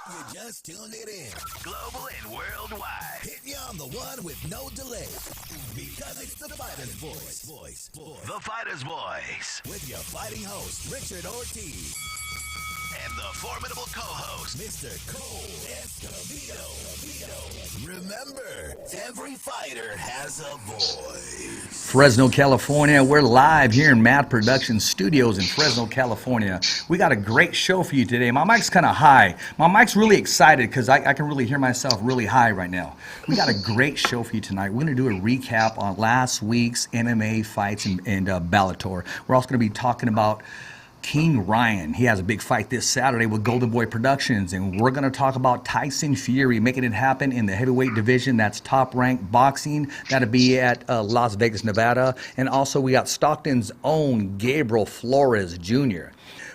You just tuned it in. Global and worldwide. Hitting you on the one with no delay. Because it's the Fighter's Voice. The Fighter's Voice. With your fighting host, Richard Ortiz. And the formidable co-host, Mr. Cole Escovedo. Remember, every fighter has a voice. Fresno, California. We're live here in Mad Production Studios in Fresno, California. We got a great show for you today. My mic's kind of high. My mic's really excited because I can really hear myself really high right now. We got a great show for you tonight. We're going to do a recap on last week's MMA fights and Bellator. We're also going to be talking about King Ryan. He has a big fight this Saturday with Golden Boy Productions, and we're going to talk about Tyson Fury making it happen in the heavyweight division. That's top-ranked boxing. That'll be at Las Vegas, Nevada. And also we got Stockton's own Gabriel Flores Jr.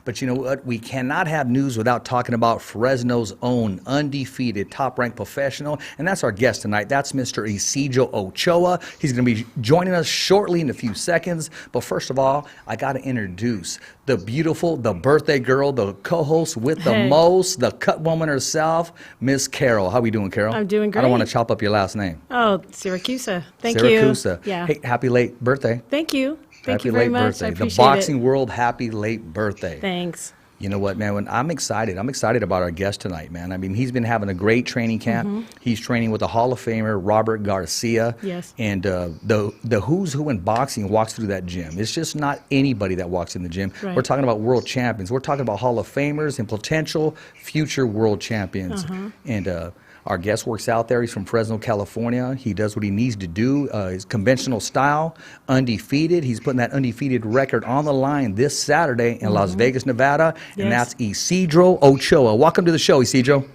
But you know what? We cannot have news without talking about Fresno's own undefeated, top-ranked professional, and that's our guest tonight. That's Mr. ISIDRO Ochoa. He's going to be joining us shortly in a few seconds. But first of all, I got to introduce the beautiful, the birthday girl, the co-host with the most, the Cutwoman herself, Miss Carol. How we doing, Carol? I'm doing great. I don't want to chop up your last name. Oh, SIRACUSA. Thank SIRACUSA. you. Yeah. Hey, happy late birthday. Thank you. Thank Happy you very late much. birthday. I appreciate The boxing it. world, happy late birthday. Thanks. You know what, man? I'm excited. I'm excited about our guest tonight, man. I mean, he's been having a great training camp. Mm-hmm. He's training with the Hall of Famer Robert Garcia. Yes. And the who's who in boxing walks through that gym. It's just not anybody that walks in the gym. Right. We're talking about world champions. We're talking about Hall of Famers and potential future world champions. And our guest works out there. He's from Fresno, California. He does what he needs to do. His conventional style, undefeated. He's putting that undefeated record on the line this Saturday in Las Vegas, Nevada. And Yes. that's ISIDRO Ochoa. Welcome to the show, ISIDRO.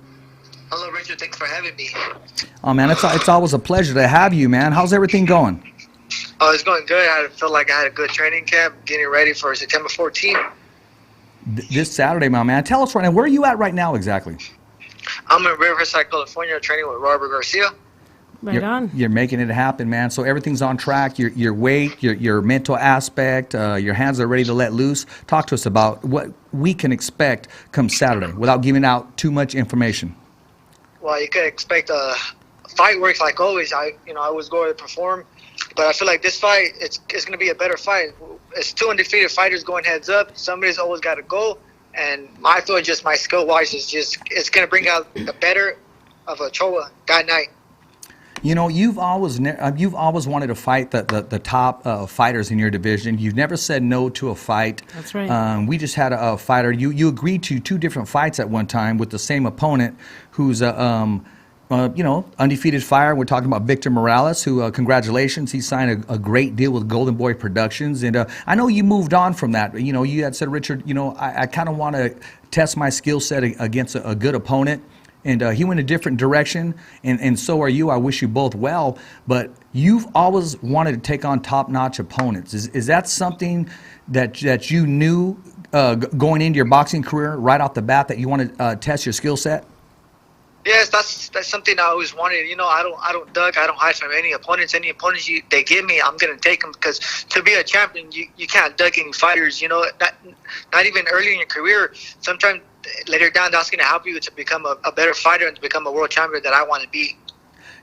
Hello, Richard. Thanks for having me. Oh, man, it's always a pleasure to have you, man. How's everything going? Oh, it's going good. I feel like I had a good training camp, getting ready for September 14th. This Saturday, my man. Tell us right now, where are you at right now exactly? I'm in Riverside, California, training with Robert Garcia. Right on. You're making it happen, man. So everything's on track. Your weight, your mental aspect, your hands are ready to let loose. Talk to us about what we can expect come Saturday without giving out too much information. Well, you could expect fight work like always. I was going to perform, but I feel like this fight, it's going to be a better fight. It's two undefeated fighters going heads up. Somebody's always got to go. And I feel just my skill-wise it's going to bring out the better of Ochoa that night. You know, you've always wanted to fight the top fighters in your division. You've never said no to a fight. That's right. We just had a fighter. You agreed to two different fights at one time with the same opponent, who's undefeated fighter. We're talking about Victor Morales, who, congratulations, he signed a great deal with Golden Boy Productions. And I know you moved on from that. You know, you had said, Richard, I kind of want to test my skill set against a good opponent. And he went a different direction, and so are you. I wish you both well. But you've always wanted to take on top-notch opponents. Is that something that you knew going into your boxing career right off the bat, that you want to test your skill set? Yes, that's something I always wanted. I don't duck. I don't hide from any opponents. Any opponents they give me, I'm gonna take them, because to be a champion, you can't duck any fighters. Not even early in your career. Sometimes later down, that's gonna help you to become a better fighter and to become a world champion that I want to be.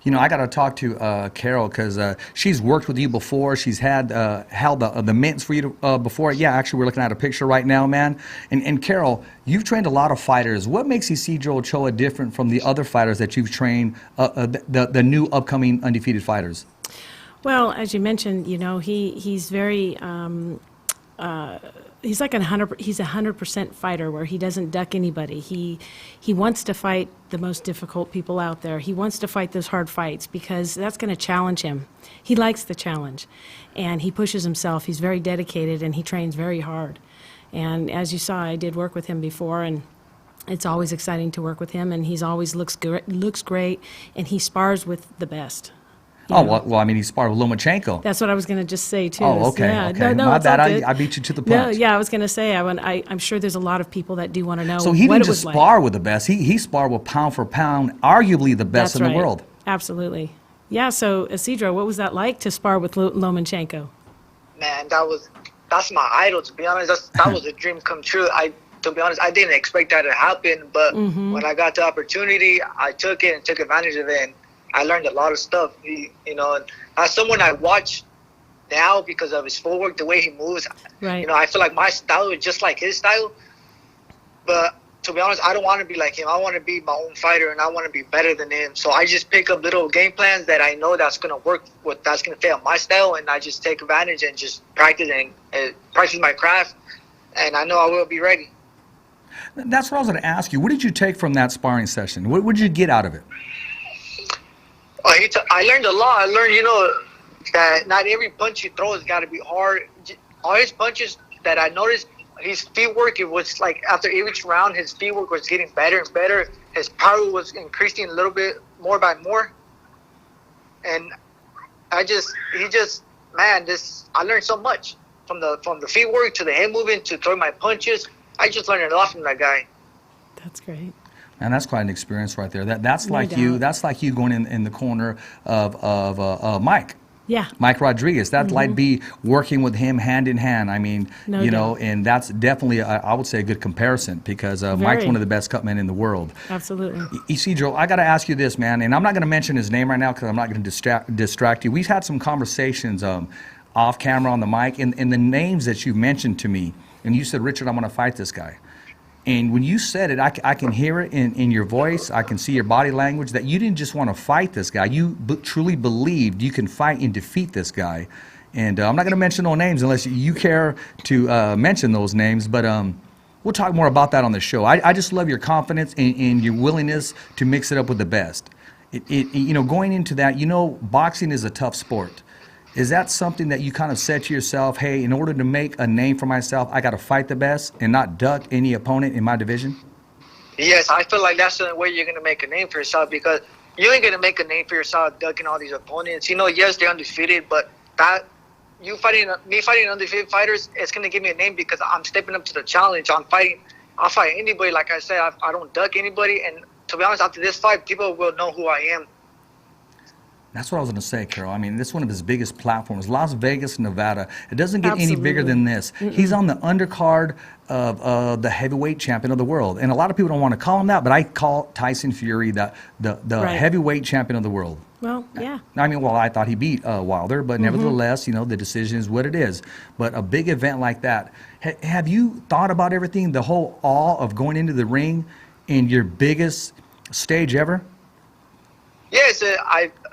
I got to talk to Carol, because she's worked with you before. She's held the mints for you before. Yeah, actually, we're looking at a picture right now, man. And Carol, you've trained a lot of fighters. What makes ISIDRO Ochoa different from the other fighters that you've trained, the new upcoming undefeated fighters? Well, as you mentioned, he's very he's like he's 100% fighter, where he doesn't duck anybody. He wants to fight the most difficult people out there. He wants to fight those hard fights because that's going to challenge him. He likes the challenge, and he pushes himself. He's very dedicated, and he trains very hard. And as you saw, I did work with him before, and it's always exciting to work with him. And he's always looks great, and he spars with the best. Oh, well, I mean, he sparred with Lomachenko. That's what I was going to just say, too. Oh, okay. Yeah. Okay. No, My it's all bad. good. I beat you to the punch. No, yeah, I was going to say, I'm sure there's a lot of people that do want to know So he what didn't it was just spar like. with the best. He sparred with pound for pound, arguably the best That's in right. the world. Absolutely. Yeah, so ISIDRO, what was that like to spar with Lomachenko? Man, that's my idol, to be honest. That was a dream come true. to be honest, I didn't expect that to happen. But when I got the opportunity, I took it and took advantage of it. And I learned a lot of stuff. You know, as someone I watch now because of his footwork, the way he moves, you know, I feel like my style is just like his style. But to be honest, I don't want to be like him. I want to be my own fighter, and I want to be better than him. So I just pick up little game plans that I know that's going to work, that's going to fit on my style, and I just take advantage and just practice and practice my craft, and I know I will be ready. That's what I was going to ask you. What did you take from that sparring session? What did you get out of it? I learned a lot. I learned, you know, that not every punch he throws has got to be hard. All his punches that I noticed, his feet work, it was like after each round, his feet work was getting better and better. His power was increasing a little bit more by more. And I learned so much from the feet work to the head movement to throwing my punches. I just learned a lot from that guy. That's great. And that's quite an experience right there. That's like you. That's like you going in the corner of Mike. Yeah. Mike Rodriguez. That like be working with him hand in hand. I mean, you know, and that's definitely, I would say, a good comparison because Mike's one of the best cutmen in the world. Absolutely. Isidro, I got to ask you this, man, and I'm not going to mention his name right now because I'm not going to distract you. We've had some conversations off camera on the mic, and the names that you mentioned to me, and you said, Richard, I'm going to fight this guy. And when you said it, I can hear it in your voice. I can see your body language that you didn't just want to fight this guy. You truly believed you can fight and defeat this guy. And I'm not going to mention no names unless you care to mention those names. But we'll talk more about that on the show. I just love your confidence and your willingness to mix it up with the best. You know, going into that, you know, boxing is a tough sport. Is that something that you kind of said to yourself, hey, in order to make a name for myself, I got to fight the best and not duck any opponent in my division? Yes, I feel like that's the way you're going to make a name for yourself because you ain't going to make a name for yourself ducking all these opponents. You know, yes, they're undefeated, but me fighting undefeated fighters, it's going to give me a name because I'm stepping up to the challenge. I'll fight anybody. Like I said, I don't duck anybody. And to be honest, after this fight, people will know who I am. That's what I was going to say, Carol. I mean, this is one of his biggest platforms, Las Vegas, Nevada. It doesn't get any bigger than this. He's on the undercard of the heavyweight champion of the world. And a lot of people don't want to call him that, but I call Tyson Fury the heavyweight champion of the world. Well, yeah. I mean, well, I thought he beat Wilder, but nevertheless, you know, the decision is what it is. But a big event like that, have you thought about everything, the whole awe of going into the ring in your biggest stage ever? Yes,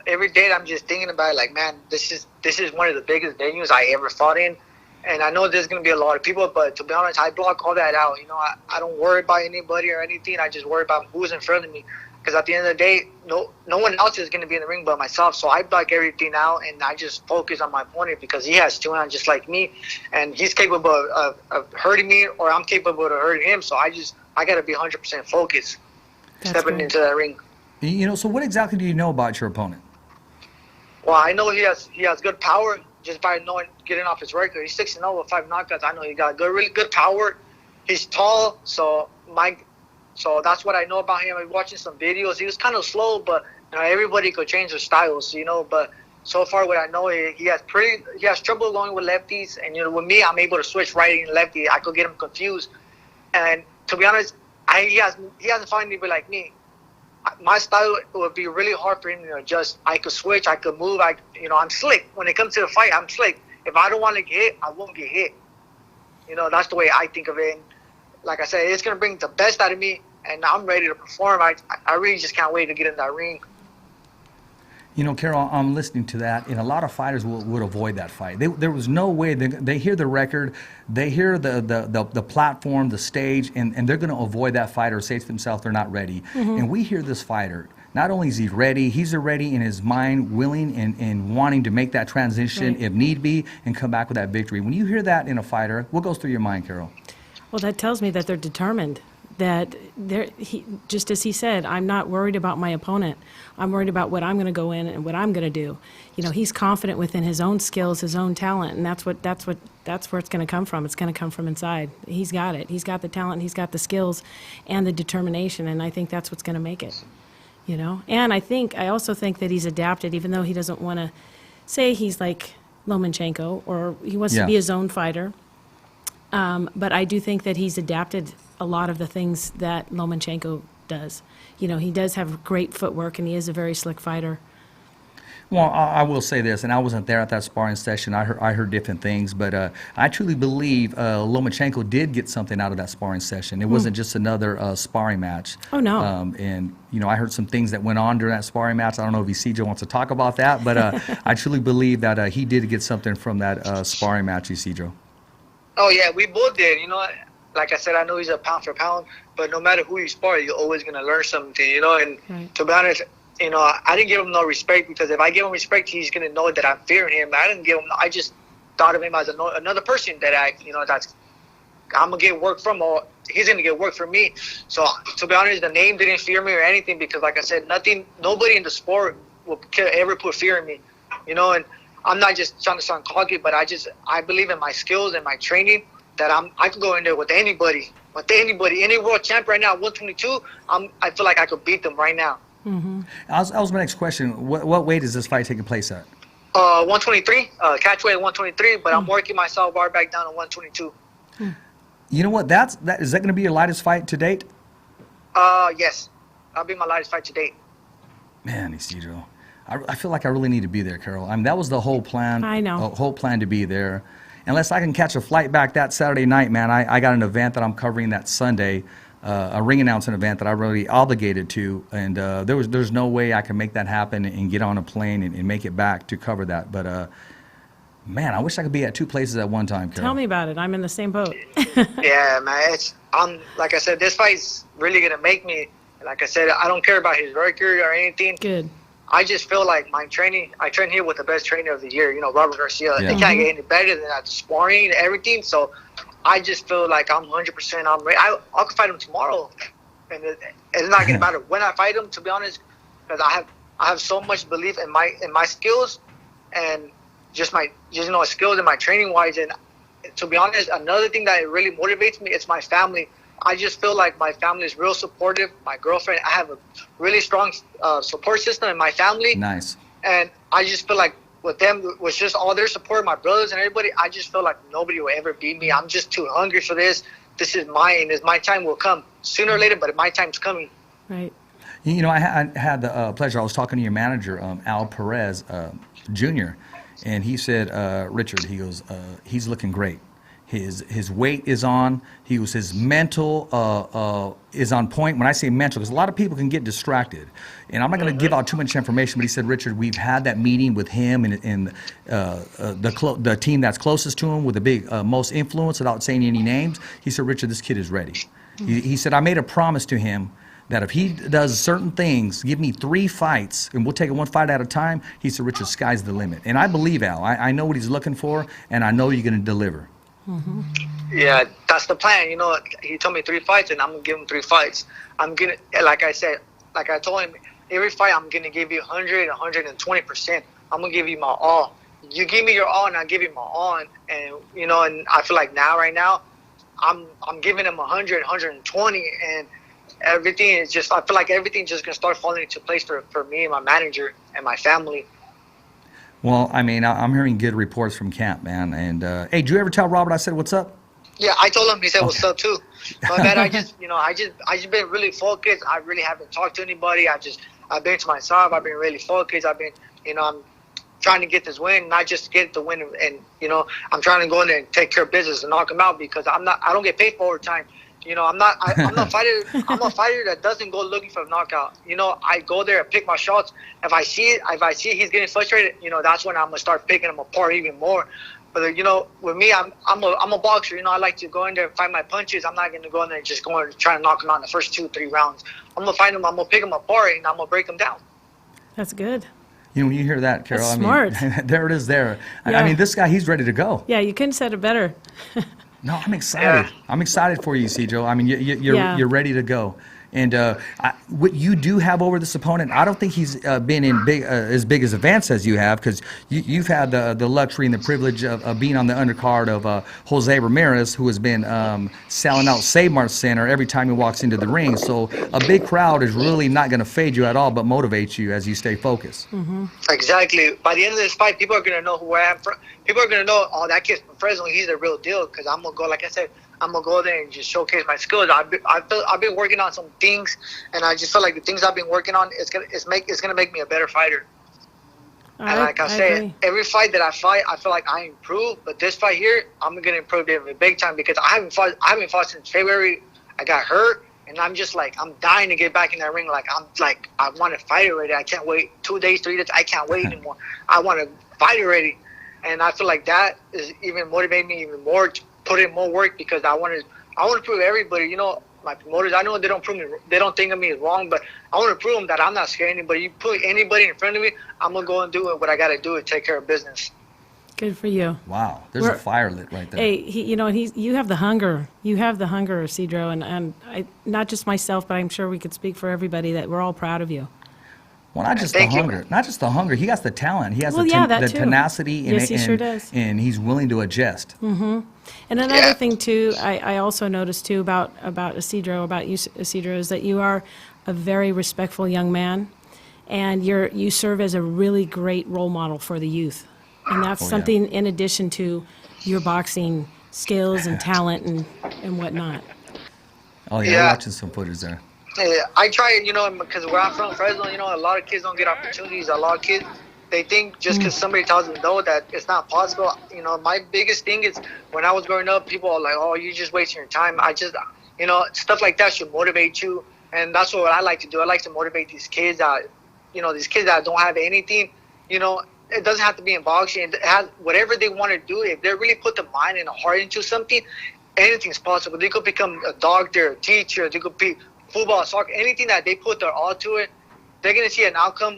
every day I'm just thinking about it, like, man, this is one of the biggest venues I ever fought in, and I know there's going to be a lot of people, but to be honest, I block all that out. You know, I don't worry about anybody or anything. I just worry about who's in front of me, because at the end of the day, no one else is going to be in the ring but myself. So I block everything out, and I just focus on my opponent because he has two hands just like me, and he's capable of hurting me, or I'm capable of hurting him. So I got to be 100% focused stepping into that ring. You know, so what exactly do you know about your opponent? Well, I know he has good power just by getting off his record. He's 6-0 with 5 knockouts. I know he got really good power. He's tall, so that's what I know about him. I'm watching some videos. He was kind of slow, but you know, everybody could change their styles, you know. But so far, what I know, he has trouble going with lefties, and you know, with me, I'm able to switch righty and lefty. I could get him confused, and to be honest, he hasn't found anybody like me. My style would be really hard for him to adjust. I could switch, I could move. I'm slick. When it comes to the fight, I'm slick. If I don't want to get hit, I won't get hit. You know, that's the way I think of it. And like I said, it's going to bring the best out of me, and I'm ready to perform. I really just can't wait to get in that ring. You know, Carol, I'm listening to that, and a lot of fighters would avoid that fight. There was no way. They hear the record, they hear the platform, the stage, and they're going to avoid that fight or say to themselves they're not ready. And we hear this fighter. Not only is he ready, he's already in his mind willing and wanting to make that transition if need be and come back with that victory. When you hear that in a fighter, what goes through your mind, Carol? Well, that tells me that they're determined. That just as he said, I'm not worried about my opponent. I'm worried about what I'm going to go in and what I'm going to do. You know, he's confident within his own skills, his own talent, and that's where it's going to come from. It's going to come from inside. He's got it. He's got the talent. He's got the skills, and the determination. And I think that's what's going to make it. You know, and I also think that he's adapted, even though he doesn't want to say he's like Lomachenko or he wants to be his own fighter. But I do think that he's adapted a lot of the things that Lomachenko does. You know, he does have great footwork, and he is a very slick fighter. Well, I will say this, and I wasn't there at that sparring session. I heard different things, but I truly believe Lomachenko did get something out of that sparring session. It wasn't just another sparring match. Oh, no. And, you know, I heard some things that went on during that sparring match. I don't know if Isidro wants to talk about that, but I truly believe that he did get something from that sparring match, Isidro. Oh, yeah, we both did. You know, like I said, I know he's a pound for pound, but no matter who you spar, you're always going to learn something, you know. And to be honest, you know, I didn't give him no respect, because if I give him respect, he's going to know that I'm fearing him. I didn't give him, I just thought of him as another person that I'm going to get work from, or he's going to get work from me. So, to be honest, the name didn't fear me or anything, because like I said, nobody in the sport will ever put fear in me, you know. And I'm not just trying to sound cocky, but I believe in my skills and my training, that I could go in there with anybody, any world champ right now, 122, I feel like I could beat them right now. Mm-hmm. That was my next question. What weight is this fight taking place at? 123, catch weight 123, but I'm working myself bar back down to 122. You know what? Is that going to be your lightest fight to date? Yes, that'll be my lightest fight to date. Man, Isidro, I feel like I really need to be there, Carol. I mean, that was the whole plan. I know. The whole plan to be there. Unless I can catch a flight back that Saturday night, man, I got an event that I'm covering that Sunday. A ring announcement event that I'm really obligated to, and there's no way I can make that happen and get on a plane and make it back to cover that. But man, I wish I could be at two places at one time, Carol. Tell me about it. I'm in the same boat. Yeah, man. Like I said, this fight's really gonna make me. Like I said, I don't care about his record or anything. Good. I just feel like my training. I train here with the best trainer of the year. You know, Robert Garcia. Yeah. It can't get any better than that. The sparring and everything. So I just feel like I'm 100%. I'm ready. I could fight him tomorrow, and it's not gonna matter when I fight him. To be honest, because I have so much belief in my skills, and just skills and my training wise. And to be honest, another thing that really motivates me is my family. I just feel like my family is real supportive. My girlfriend, I have a really strong support system in my family. Nice. And I just feel like with them, with just all their support, my brothers and everybody, I just feel like nobody will ever beat me. I'm just too hungry for this. This is mine. My time will come sooner or later, but my time's coming. Right. You know, I had the pleasure. I was talking to your manager, Al Perez Jr., and he said, Richard, he goes, he's looking great. His weight is on. His mental is on point. When I say mental, because a lot of people can get distracted, and I'm not going to give out too much information. But he said, Richard, we've had that meeting with him and the team that's closest to him with the big most influence, without saying any names. He said, Richard, this kid is ready. He said, I made a promise to him that if he does certain things, give me 3 fights, and we'll take it one fight at a time. He said, Richard, sky's the limit. And I believe Al. I know what he's looking for, and I know you're going to deliver. Mm-hmm. Yeah, that's the plan. You know, he told me 3 fights, and I'm gonna give him 3 fights. I'm gonna, like I said, like I told him, every fight I'm gonna give you 100, 120%. I'm gonna give you my all. You give me your all, and I give you my all. And you know, and I feel like right now, I'm giving him 100, 120, and everything is just. I feel like everything's just gonna start falling into place for me and my manager and my family. Well, I mean, I'm hearing good reports from camp, man. And hey, did you ever tell Robert I said what's up? Yeah, I told him. He said what's up too. But man, I just been really focused. I really haven't talked to anybody. I've been to myself. I've been really focused. I'm trying to get this win, not just get the win, and I'm trying to go in there and take care of business and knock him out, because I don't get paid for overtime. I'm not a fighter. I'm a fighter that doesn't go looking for a knockout. I go there and pick my shots. If I see he's getting frustrated, that's when I'm gonna start picking him apart even more. But with me, I'm a boxer. I like to go in there and fight my punches. I'm not gonna go in there and just go and try to knock him out in the first 2-3 rounds. I'm gonna fight him. I'm gonna pick him apart, and I'm gonna break him down. That's good. When you hear that, Carol, That's smart. There it is. There. Yeah. I mean, this guy, he's ready to go. Yeah, you couldn't said it better. No, I'm excited. Yeah. I'm excited for you, Isidro. I mean, you're ready to go. And what you do have over this opponent, I don't think he's been in as big as advanced as you have, because you've had the luxury and the privilege of being on the undercard of Jose Ramirez, who has been selling out Save Mart Center every time he walks into the ring. So a big crowd is really not going to fade you at all, but motivate you as you stay focused. Mm-hmm. Exactly. By the end of this fight, people are going to know who I am. people are gonna know, oh, that kid's from Fresno, he's the real deal. Because I'm gonna go, like I said, I'm gonna go there and just showcase my skills. I've been working on some things, and I just feel like the things I've been working on, it's gonna make me a better fighter. And like I said, agree. every fight that I fight, I feel like I improve. But this fight here, I'm gonna improve it big time because I haven't fought since February. I got hurt, and I'm just like, I'm dying to get back in that ring. Like I want to fight already. I can't wait 2 days, 3 days. I can't wait anymore. I want to fight already, and I feel like that is even motivating me even more to put in more work because I want to prove everybody. You know, my promoters, I know they don't think of me as wrong, but I want to prove them that I'm not scared of anybody. You put anybody in front of me, I'm gonna go and do what I got to do and take care of business. Good for you. Wow, there's a fire lit right there. Hey, you have the hunger. You have the hunger, Isidro, and I, not just myself, but I'm sure we could speak for everybody that we're all proud of you. Well, not just Thank the you. hunger. Not just the hunger. He has the talent. He has Well, the yeah, that too. tenacity, and, Yes, he sure does. and he's willing to adjust. And another thing too, I also noticed too about Isidro, about you, Isidro, is that you are a very respectful young man, and you serve as a really great role model for the youth, and that's Oh, yeah. something in addition to your boxing skills and talent and whatnot. Oh yeah, Yeah. I'm watching some footage there. Yeah, I try, because where I'm from, Fresno, a lot of kids don't get opportunities. A lot of kids, they think just because somebody tells them no that it's not possible. My biggest thing is when I was growing up, people are like, oh, you're just wasting your time. I just, stuff like that should motivate you. And that's what I like to do. I like to motivate these kids that, these kids that don't have anything, it doesn't have to be in boxing. It has whatever they want to do. If they really put the mind and the heart into something, anything's possible. They could become a doctor, a teacher. They could be football, soccer, anything that they put their all to it, they're gonna see an outcome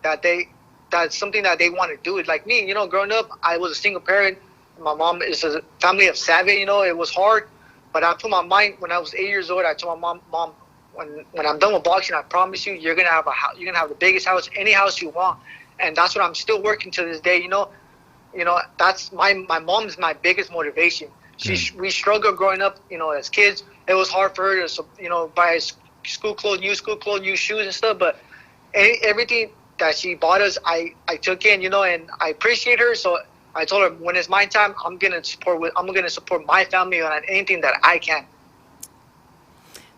that's something that they want to do. It's like me, growing up, I was a single parent. My mom is a family of 7. It was hard, but I put my mind when I was 8 years old. I told my mom, when I'm done with boxing, I promise you, you're gonna have a house. You're gonna have the biggest house, any house you want, and that's what I'm still working to this day. That's my mom's my biggest motivation. We struggled growing up, as kids. It was hard for her to, buy school clothes, new shoes and stuff. But everything that she bought us, I took in, and I appreciate her. So I told her when it's my time, I'm gonna support my family on anything that I can.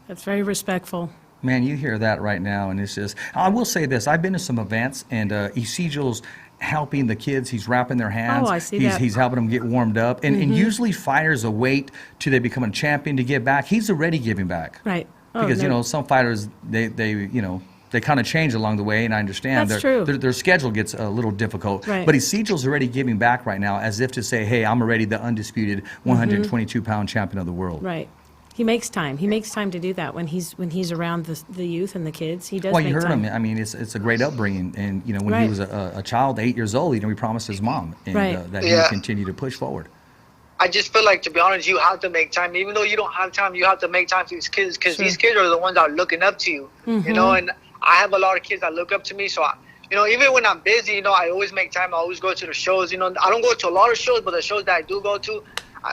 That's very respectful. Man, you hear that right now, and it's just. I will say this: I've been to some events, and Isidro's helping the kids. He's wrapping their hands. Oh, I see that. He's helping them get warmed up, and usually fighters wait till they become a champion to give back. He's already giving back. Right. Because some fighters they kind of change along the way, and I understand That's true. Their schedule gets a little difficult. Right. But Isidro's already giving back right now, as if to say, "Hey, I'm already the undisputed 122-pound champion of the world." Right. He makes time. He makes time to do that when he's around the youth and the kids. He does. Well, make you heard time. him. I mean, it's a great upbringing, and when Right. he was a child, 8 years old, he promised his mom and, Right. that he Yeah. would continue to push forward. I just feel like, to be honest, you have to make time. Even though you don't have time, you have to make time for these kids because Sure. these kids are the ones that are looking up to you. And I have a lot of kids that look up to me. So, even when I'm busy, I always make time. I always go to the shows. I don't go to a lot of shows, but the shows that I do go to,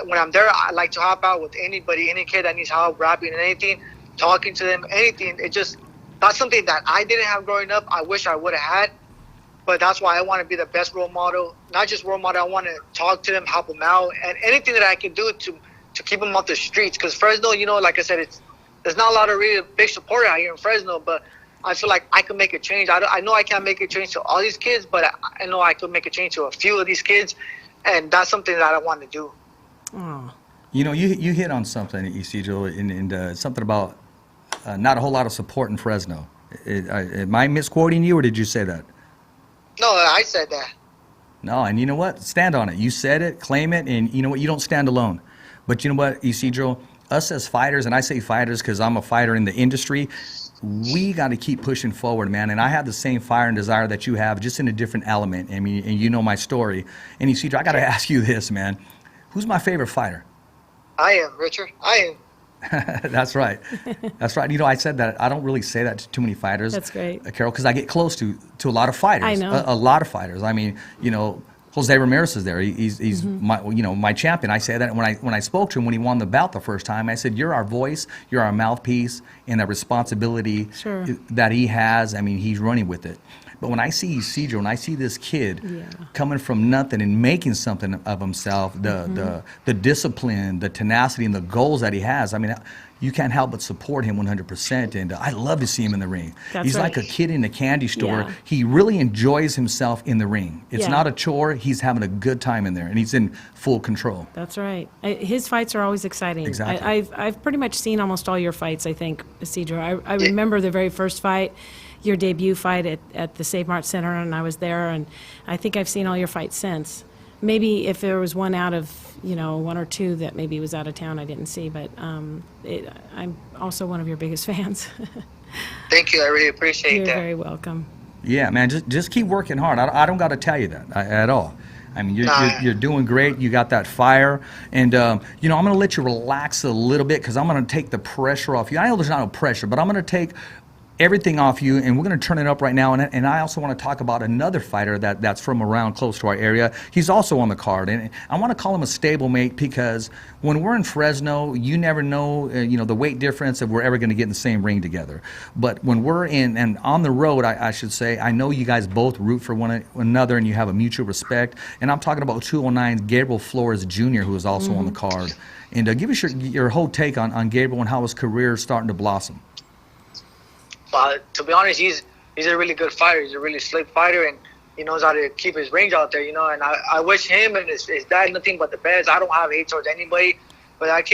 when I'm there, I like to hop out with anybody, any kid that needs help, rapping and anything, talking to them, anything. That's something that I didn't have growing up. I wish I would have had. But that's why I want to be the best role model. Not just role model, I want to talk to them, help them out, and anything that I can do to keep them off the streets. Because Fresno, like I said, there's not a lot of really big support out here in Fresno, but I feel like I can make a change. I know I can't make a change to all these kids, but I know I could make a change to a few of these kids, and that's something that I want to do. Oh. You hit on something, Isidro, and something about not a whole lot of support in Fresno. Am I misquoting you, or did you say that? No, I said that. No, and you know what? Stand on it. You said it, claim it, and you know what? You don't stand alone. But you know what, Isidro? Us as fighters, and I say fighters because I'm a fighter in the industry, we got to keep pushing forward, man. And I have the same fire and desire that you have, just in a different element. I mean, and you know my story. And Isidro, I got to ask you this, man. Who's my favorite fighter? I am, Richard. I am. That's right. That's right. I said that. I don't really say that to too many fighters. That's great. Carol, because I get close to a lot of fighters. I know. A lot of fighters. I mean, Jose Ramirez is there. He's my champion. I say that when I spoke to him when he won the bout the first time. I said, "You're our voice. You're our mouthpiece, and the responsibility Sure. that he has. I mean, he's running with it." But when I see Isidro, when I see this kid Yeah. coming from nothing and making something of himself, the discipline, the tenacity, and the goals that he has, I mean, you can't help but support him 100%. And I love to see him in the ring. That's He's right. like a kid in a candy store. Yeah. He really enjoys himself in the ring. It's Yeah. not a chore. He's having a good time in there, and he's in full control. That's right. His fights are always exciting. Exactly. I've pretty much seen almost all your fights, I think, Isidro. I remember the very first fight, your debut fight at the Save Mart Center, and I was there, and I think I've seen all your fights since. Maybe if there was one out of, one or two that maybe was out of town I didn't see, but I'm also one of your biggest fans. Thank you. I really appreciate You're that. very welcome. Yeah, man, just keep working hard. I don't got to tell you that at all. I mean, you're doing great. You got that fire. And, I'm going to let you relax a little bit because I'm going to take the pressure off you. I know there's not no pressure, but I'm going to take everything off you, and we're going to turn it up right now. And I also want to talk about another fighter that's from around close to our area. He's also on the card, and I want to call him a stablemate because when we're in Fresno, you never know, the weight difference if we're ever going to get in the same ring together. But when we're in and on the road, I should say, I know you guys both root for one another, and you have a mutual respect. And I'm talking about 209's Gabriel Flores Jr., who is also on the card. And give us your whole take on Gabriel and how his career is starting to blossom. To be honest, he's a really good fighter. He's a really slick fighter, and he knows how to keep his range out there, And I wish him and his dad nothing but the best. I don't have hate towards anybody, but that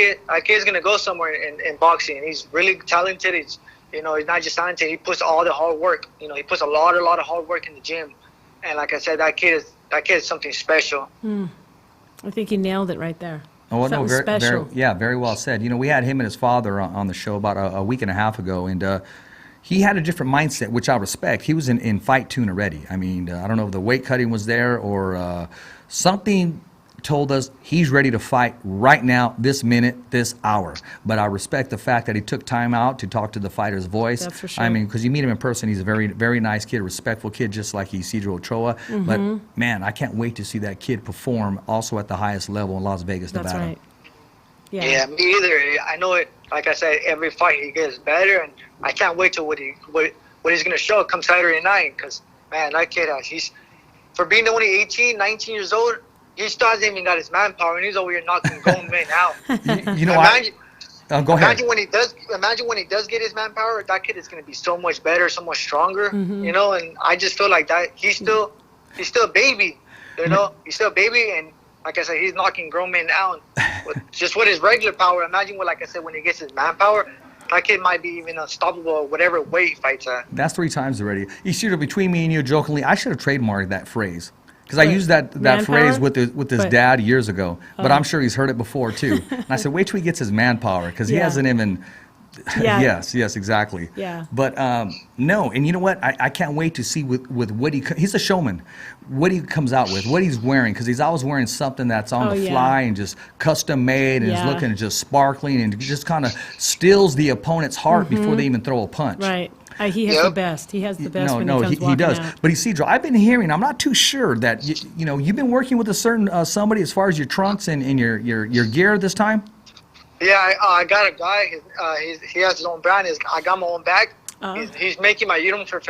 kid's gonna go somewhere in boxing. He's really talented. He's not just talented. He puts all the hard work. He puts a lot of hard work in the gym, and like I said, that kid is something special. I think you nailed it right there. Oh, Something no, special. very well said. We had him and his father on the show about a week and a half ago, and he had a different mindset, which I respect. He was in fight tune already. I mean, I don't know if the weight cutting was there or something told us he's ready to fight right now, this minute, this hour. But I respect the fact that he took time out to talk to the fighter's voice. That's for sure. I mean, because you meet him in person, he's a very, very nice kid, respectful kid, just like ISIDRO Ochoa. But, man, I can't wait to see that kid perform also at the highest level in Las Vegas, That's Nevada. right. Yeah, me either. I know it. Like I said, every fight he gets better, and I can't wait till what he's gonna show come Saturday night. Because man, that kid, he's for being only 18, 19 years old, he still hasn't even got his manpower, and he's over here knocking grown men out. You know what? Go ahead. Imagine when he does get his manpower, that kid is gonna be so much better, so much stronger. And I just feel like that he's still a baby. He's still a baby, and like I said, he's knocking grown men out just with his regular power. Imagine like I said, when he gets his manpower, that kid might be even unstoppable at whatever weight he fights at. That's 3 times already. Isidro, between me and you, jokingly, I should have trademarked that phrase. Because I used that phrase with his dad years ago. But I'm sure he's heard it before, too. And I said, wait till he gets his manpower, because he hasn't even... Yeah. Yes, exactly. Yeah. But no, and you know what? I can't wait to see with what he's a showman, what he comes out with, what he's wearing, because he's always wearing something that's on the fly and just custom made and is looking just sparkling and just kind of steals the opponent's heart before they even throw a punch. Right. He has the best. He has the best when he comes he walking does. out. But Isidro, I've been hearing, I'm not too sure that, you've been working with a certain somebody as far as your trunks and your gear this time? Yeah, I got a guy. He has his own brand. I got my own bag. He's making my uniform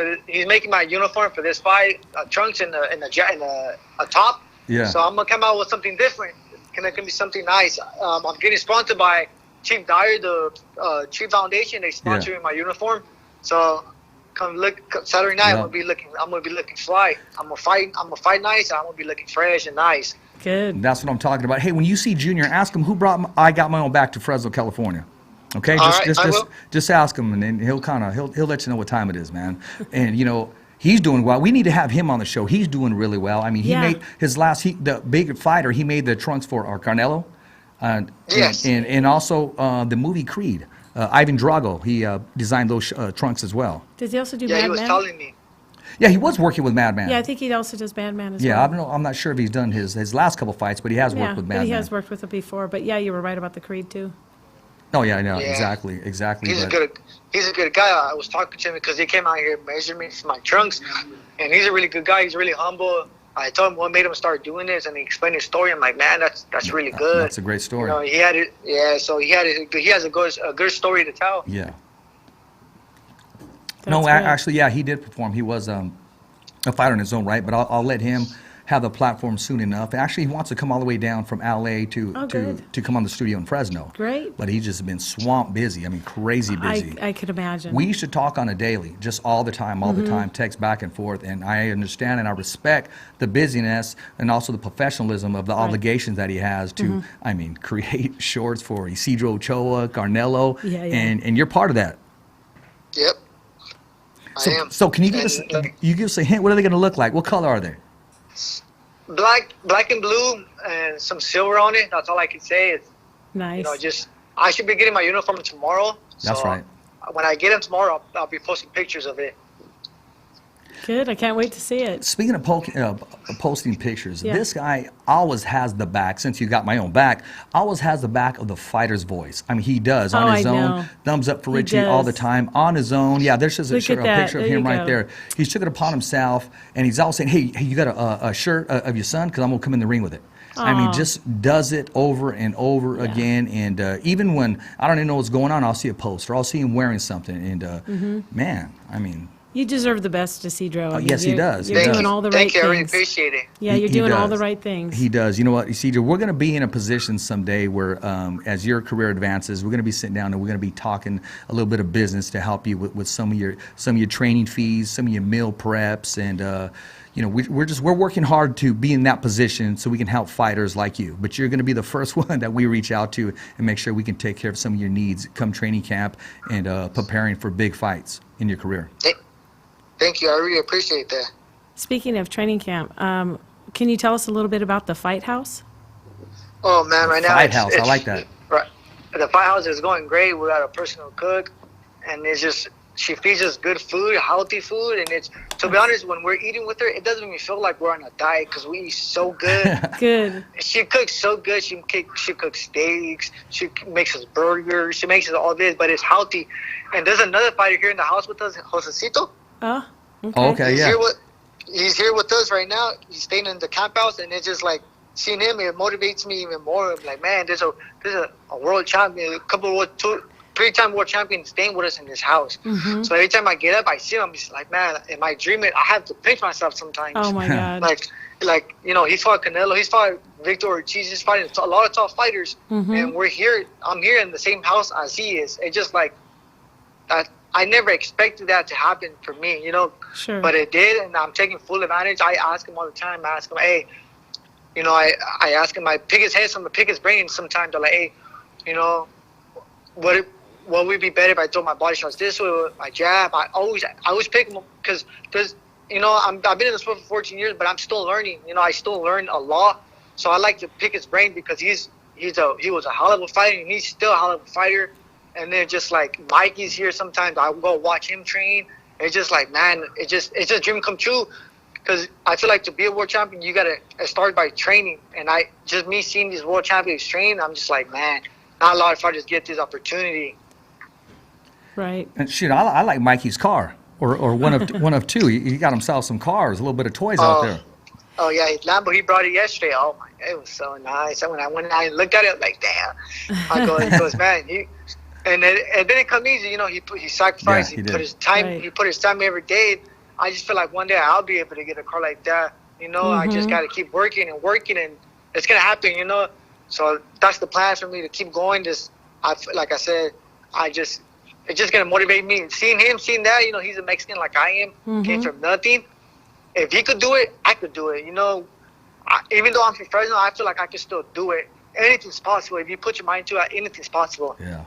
for this fight. Trunks and a top. Yeah. So I'm gonna come out with something different. It can be something nice. I'm getting sponsored by Chief Dyer, the Chief Foundation. They sponsoring my uniform. So come look Saturday night. I'm gonna be looking fly. I'm gonna fight nice. I'm gonna be looking fresh and nice. Good. That's what I'm talking about. Hey, when you see Junior, ask him who brought I got my own back to Fresno, California. Okay, just ask him, and then he'll let you know what time it is, man. And he's doing well. We need to have him on the show. He's doing really well. I mean, he made his the big fighter. He made the trunks for Carnelo, Yes. and also the movie Creed. Ivan Drago, he designed those trunks as well. Does he also do Yeah, Mad he was Men? telling me. Yeah, he was working with Madman. Yeah, I think he also does Mad Men as Yeah, well. I'm not sure if he's done his last couple fights, but he has worked with but Madman. he has worked with it before. But yeah, you were right about the Creed too. Oh yeah, I know. Yeah. Exactly. He's a good guy. I was talking to him because he came out here and measured me for my trunks, and he's a really good guy. He's really humble. I told him what made him start doing this, and he explained his story. I'm like, man, that's really good. That's a great story. He had it. Yeah, so he has a good story to tell. Yeah. That's good. Actually, yeah, he did perform. He was a fighter in his own right, but I'll let him have the platform soon enough. Actually, he wants to come all the way down from LA to come on the studio in Fresno. Great. But he's just been swamped busy. I mean, crazy busy. I could imagine. We used to talk on a daily, just all the time, text back and forth. And I understand and I respect the busyness and also the professionalism of the obligations that he has to, I mean, create shorts for ISIDRO Ochoa, Carnelo, and you're part of that. Yep. I am. So can you give us a hint? What are they going to look like? What color are they? Black and blue, and some silver on it. That's all I can say. It's, nice. I should be getting my uniform tomorrow. That's right. When I get them tomorrow, I'll be posting pictures of it. Good. I can't wait to see it. Speaking of posting pictures, this guy always has the back, since you got my own back, always has the back of the fighter's voice. I mean, he does on his own. Thumbs up for Richie all the time on his own. Yeah, there's just a picture of him right there. He took it upon himself, and he's always saying, hey, you got a shirt of your son? Because I'm going to come in the ring with it. I mean, just does it over and over again. And even when I don't even know what's going on, I'll see a post or I'll see him wearing something. And, man, I mean. You deserve the best, ISIDRO. I mean, yes, he does. You're doing all the right things. Thank you. I really appreciate it. Yeah, you're doing all the right things. He does. You know what, ISIDRO, we're going to be in a position someday where, as your career advances, we're going to be sitting down and we're going to be talking a little bit of business to help you with some of your training fees, some of your meal preps, and you know, we're working hard to be in that position so we can help fighters like you. But you're going to be the first one that we reach out to and make sure we can take care of some of your needs come training camp and preparing for big fights in your career. Thank you. I really appreciate that. Speaking of training camp, can you tell us a little bit about the Fight House? Oh, man, right now. Fight House, I like that. Right. The Fight House is going great. We got a personal cook, and it's just, she feeds us good food, healthy food, and it's, to be honest, when we're eating with her, it doesn't even feel like we're on a diet because we eat so good. Good. She cooks so good. She cooks steaks. She makes us burgers. She makes us all this, but it's healthy. And there's another fighter here in the house with us, Josecito. Oh, okay, yeah. He's here with us right now. He's staying in the camp house, and it's just like seeing him. It motivates me even more. I'm like, man, there's a world champion, a couple of three-time world champions staying with us in this house. So every time I get up, I see him. I'm just like, man, am I dreaming? I have to pinch myself sometimes. Oh my God. like you know, he's fought Canelo, he's fought Victor Ortiz, he's fighting a lot of top fighters, and we're here. I'm here in the same house as he is. It's just like that. I never expected that to happen for me, you know. Sure. But it did, and I'm taking full advantage. I ask him all the time. I ask him, hey, you know, I ask him, I pick his head, I pick his brain sometimes. I'm like, hey, you know, what would be better if I throw my body shots this way with my jab? I always pick him because you know, I've been in the sport for 14 years, but I'm still learning. You know, I still learn a lot. So I like to pick his brain because he was a hell of a fighter, and he's still a hell of a fighter. And then just like Mikey's here sometimes, I go watch him train. It's just like, man, it's just a dream come true. Because I feel like to be a world champion, you gotta start by training. And me seeing these world champions train, I'm just like, man, not a lot of fighters get this opportunity. Right. And shit, I like Mikey's car, or one of two. He got himself some cars, a little bit of toys out there. Oh yeah, his Lambo. He brought it yesterday. Oh my, it was so nice. And when I looked at it, I was like, damn. He goes, man, And then it comes easy, you know. He sacrificed. Yeah, he put his time. Right. He put his time every day. I just feel like one day I'll be able to get a car like that. You know, I just got to keep working, and it's gonna happen. You know, so that's the plan for me to keep going. Like I said, it's just gonna motivate me. Seeing that, you know, he's a Mexican like I am, came from nothing. If he could do it, I could do it. You know, even though I'm from Fresno, I feel like I can still do it. Anything's possible if you put your mind to it. Anything's possible. Yeah.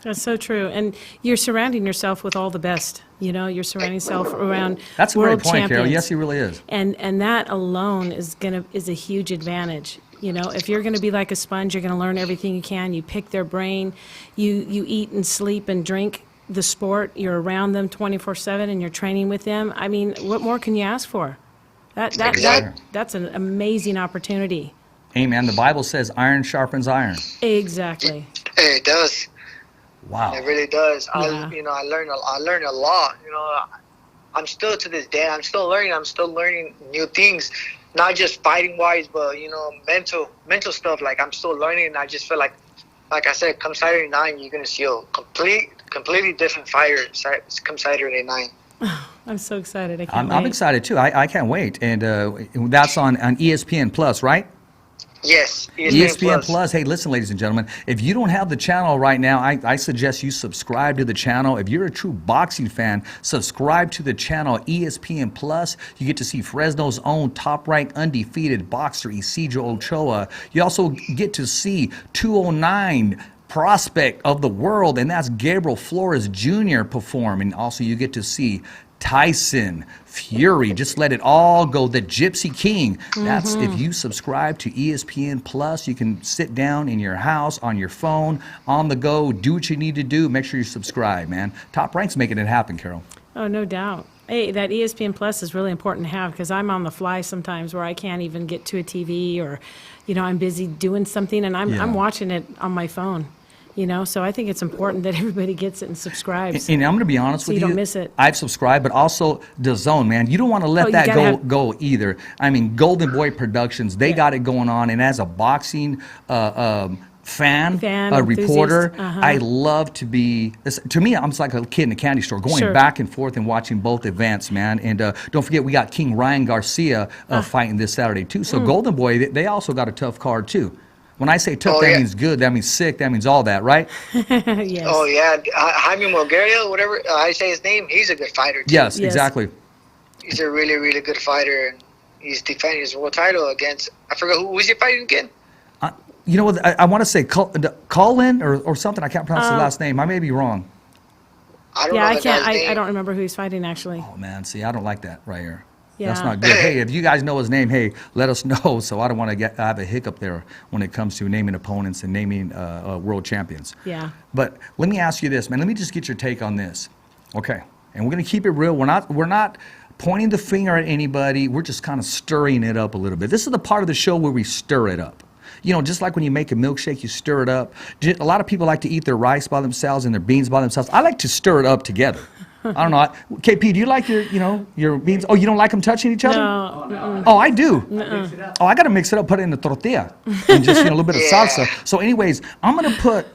That's so true. And you're surrounding yourself with all the best. You know, you're surrounding yourself around That's a world great point, champions. Carol. Yes, he really is. And that alone is a huge advantage. You know, if you're going to be like a sponge, you're going to learn everything you can. You pick their brain. You eat and sleep and drink the sport. You're around them 24/7, and you're training with them. I mean, what more can you ask for? That's an amazing opportunity. Hey, man, the Bible says iron sharpens iron. Exactly. It does. Wow. It really does. Yeah. I learned a lot. You know, I'm still to this day. I'm still learning. I'm still learning new things, not just fighting wise, but you know, mental stuff. Like I'm still learning, and I just feel like I said, come Saturday night, you're gonna see a completely different fighter. Come Saturday night. I'm so excited. I can't I'm wait. excited too. I can't wait. And that's on ESPN Plus, right? Yes, ESPN Plus. Hey, listen, ladies and gentlemen, if you don't have the channel right now, I suggest you subscribe to the channel. If you're a true boxing fan, subscribe to the channel ESPN Plus. You get to see Fresno's own top-ranked undefeated boxer Isidro Ochoa. You also get to see 209 prospect of the world, and that's Gabriel Flores Jr. perform. And also you get to see Tyson Fury. Just let it all go. The Gypsy King. That's if you subscribe to ESPN Plus. You can sit down in your house, on your phone, on the go, do what you need to do. Make sure you subscribe, man. Top Rank's making it happen, Carol. Oh, no doubt. Hey, that ESPN Plus is really important to have because I'm on the fly sometimes where I can't even get to a TV or, I'm busy doing something and I'm watching it on my phone. So I think it's important that everybody gets it and subscribes. And I'm going to be honest with you. So you don't miss it. I've subscribed, but also DAZN, man. You don't want to let that go either. I mean, Golden Boy Productions, they got it going on. And as a boxing fan, a reporter, I love to be, to me, I'm just like a kid in a candy store, going back and forth and watching both events, man. And don't forget, we got King Ryan Garcia fighting this Saturday, too. So Golden Boy, they also got a tough card, too. When I say tough, that means good, that means sick, that means all that, right? Yes. Oh, yeah. Jaime Morguerio, whatever I say his name, he's a good fighter, too. Yes, exactly. He's a really, really good fighter, and he's defending his world title against, I forgot, who was he fighting again? You know what, I want to say Colin or something, I can't pronounce the last name. I may be wrong. I don't know the guy's name. I don't remember who he's fighting, actually. Oh, man, see, I don't like that right here. Yeah. That's not good. Hey, if you guys know his name, hey, let us know. So I don't want to have a hiccup there when it comes to naming opponents and naming world champions. Yeah. But let me ask you this, man. Let me just get your take on this. Okay. And we're going to keep it real. We're not pointing the finger at anybody. We're just kind of stirring it up a little bit. This is the part of the show where we stir it up. Just like when you make a milkshake, you stir it up. A lot of people like to eat their rice by themselves and their beans by themselves. I like to stir it up together. I don't know. KP, do you like your beans? Oh, you don't like them touching each other? No. Oh, I do. Oh, I got to mix it up, put it in the tortilla, and just a little bit of salsa. So anyways, I'm going to put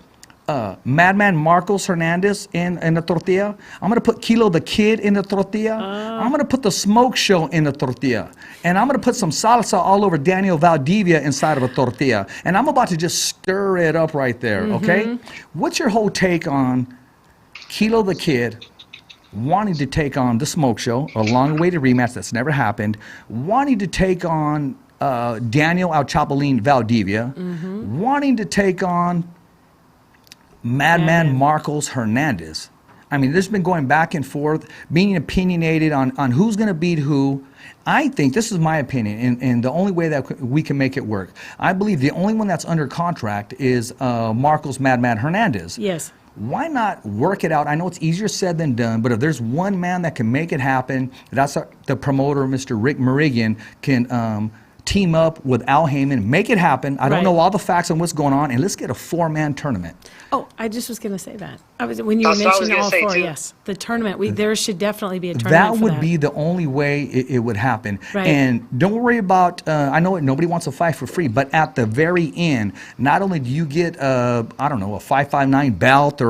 Madman Marcos Hernandez in the tortilla. I'm going to put Kilo the Kid in the tortilla. I'm going to put the Smoke Show in the tortilla. And I'm going to put some salsa all over Daniel Valdivia inside of a tortilla. And I'm about to just stir it up right there, okay? What's your whole take on Kilo the Kid wanting to take on the Smoke Show, a long-awaited rematch that's never happened, wanting to take on Daniel El Chapulín Valdivia, wanting to take on Madman Marcos Hernandez? I mean, this has been going back and forth, being opinionated on who's going to beat who. I think, this is my opinion, and the only way that we can make it work, I believe the only one that's under contract is Marcos Madman Hernandez. Yes. Why not work it out? I know it's easier said than done, but if there's one man that can make it happen, that's the promoter, Mr. Rick Meridian, can team up with Al Heyman, make it happen. I don't know all the facts on what's going on, and let's get a 4-man tournament. Oh, I just was going to say that. When you mentioned all four, yes, the tournament, there should definitely be a tournament That would be the only way it would happen. Right. And don't worry about, I know nobody wants to fight for free, but at the very end, not only do you get, I don't know, a 559 belt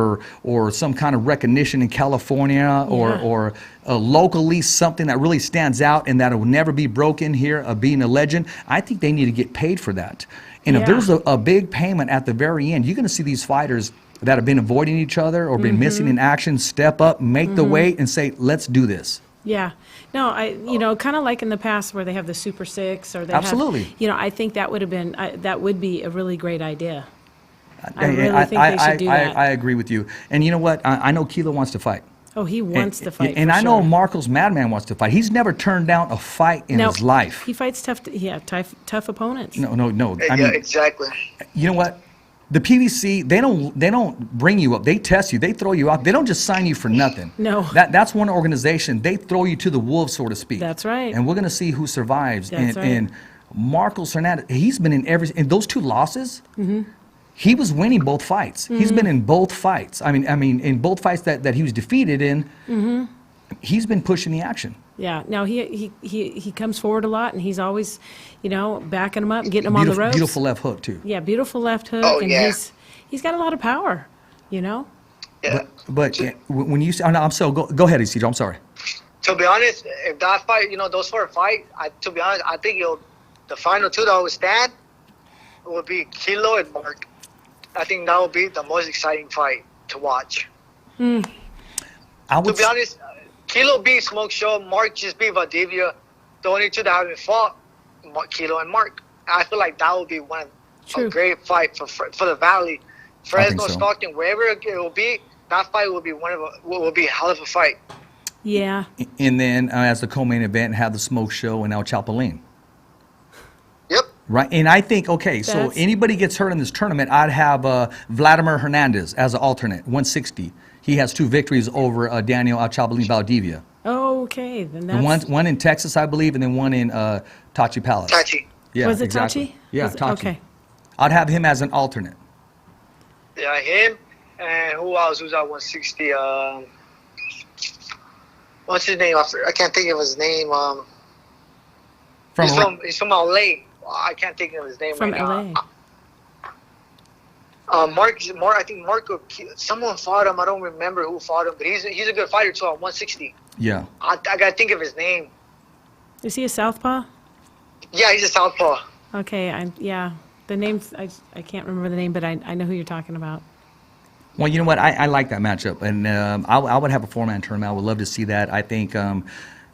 or some kind of recognition in California or locally something that really stands out and that will never be broken here of being a legend, I think they need to get paid for that. And if there's a big payment at the very end, you're going to see these fighters that have been avoiding each other or been missing in action step up, make the weight, and say, let's do this. Yeah. No, kind of like in the past where they have the Super Six or they Absolutely. have, I think that would have been, that would be a really great idea. I really think they should do that. I agree with you. And you know what? I know Kilo wants to fight. Oh, he wants to fight. And I know Marcos Madman wants to fight. He's never turned down a fight in his life. He fights tough opponents. No. I mean, exactly. You know what? The PVC, they don't bring you up. They test you. They throw you out. They don't just sign you for nothing. No. That's one organization. They throw you to the wolves, so to speak. That's right. And we're going to see who survives. That's right. And Marcos Hernandez, he's been in those two losses. He was winning both fights. He's been in both fights. I mean, in both fights that he was defeated in, he's been pushing the action. Yeah. No, he comes forward a lot, and he's always, backing him up and getting him on the ropes. Beautiful left hook too. Yeah, beautiful left hook, Oh, and yeah. he's got a lot of power. Yeah. But when you say, I'm so go ahead, Isidro. I'm sorry. To be honest, if that fight, those 4 fights, to be honest, I think the final 2 that will stand will be Kilo and Mark. I think that will be the most exciting fight to watch. To be honest, Kilo beat Smoke Show, Mark just beat Valdivia. The only 2 that haven't fought, Kilo and Mark. I feel like that will be a great fight for the Valley. Fresno, so. Stockton, wherever it will be, that fight will be a hell of a fight. Yeah. And then as the co-main event, have the Smoke Show and El Chapulín. Yep. Right, and I think, so anybody gets hurt in this tournament, I'd have Vladimir Hernandez as an alternate, 160. He has 2 victories over Daniel El Chapulín Valdivia. Oh, okay. Then that's... One in Texas, I believe, and then one in Tachi Palace. Tachi. Yeah, was it exactly. Tachi? Yeah, Tachi. Okay. I'd have him as an alternate. Yeah, him. And who else was at 160? What's his name? I can't think of his name. He's from LA. I can't think of his name from right LA. now. Mark. I think Mark. Someone fought him. I don't remember who fought him, but he's a good fighter too. At 160. Yeah. I gotta think of his name. Is he a southpaw? Yeah, he's a southpaw. Okay. The name. I can't remember the name, but I know who you're talking about. Well, you know what? I like that matchup, and I would have a 4-man tournament. I would love to see that. I think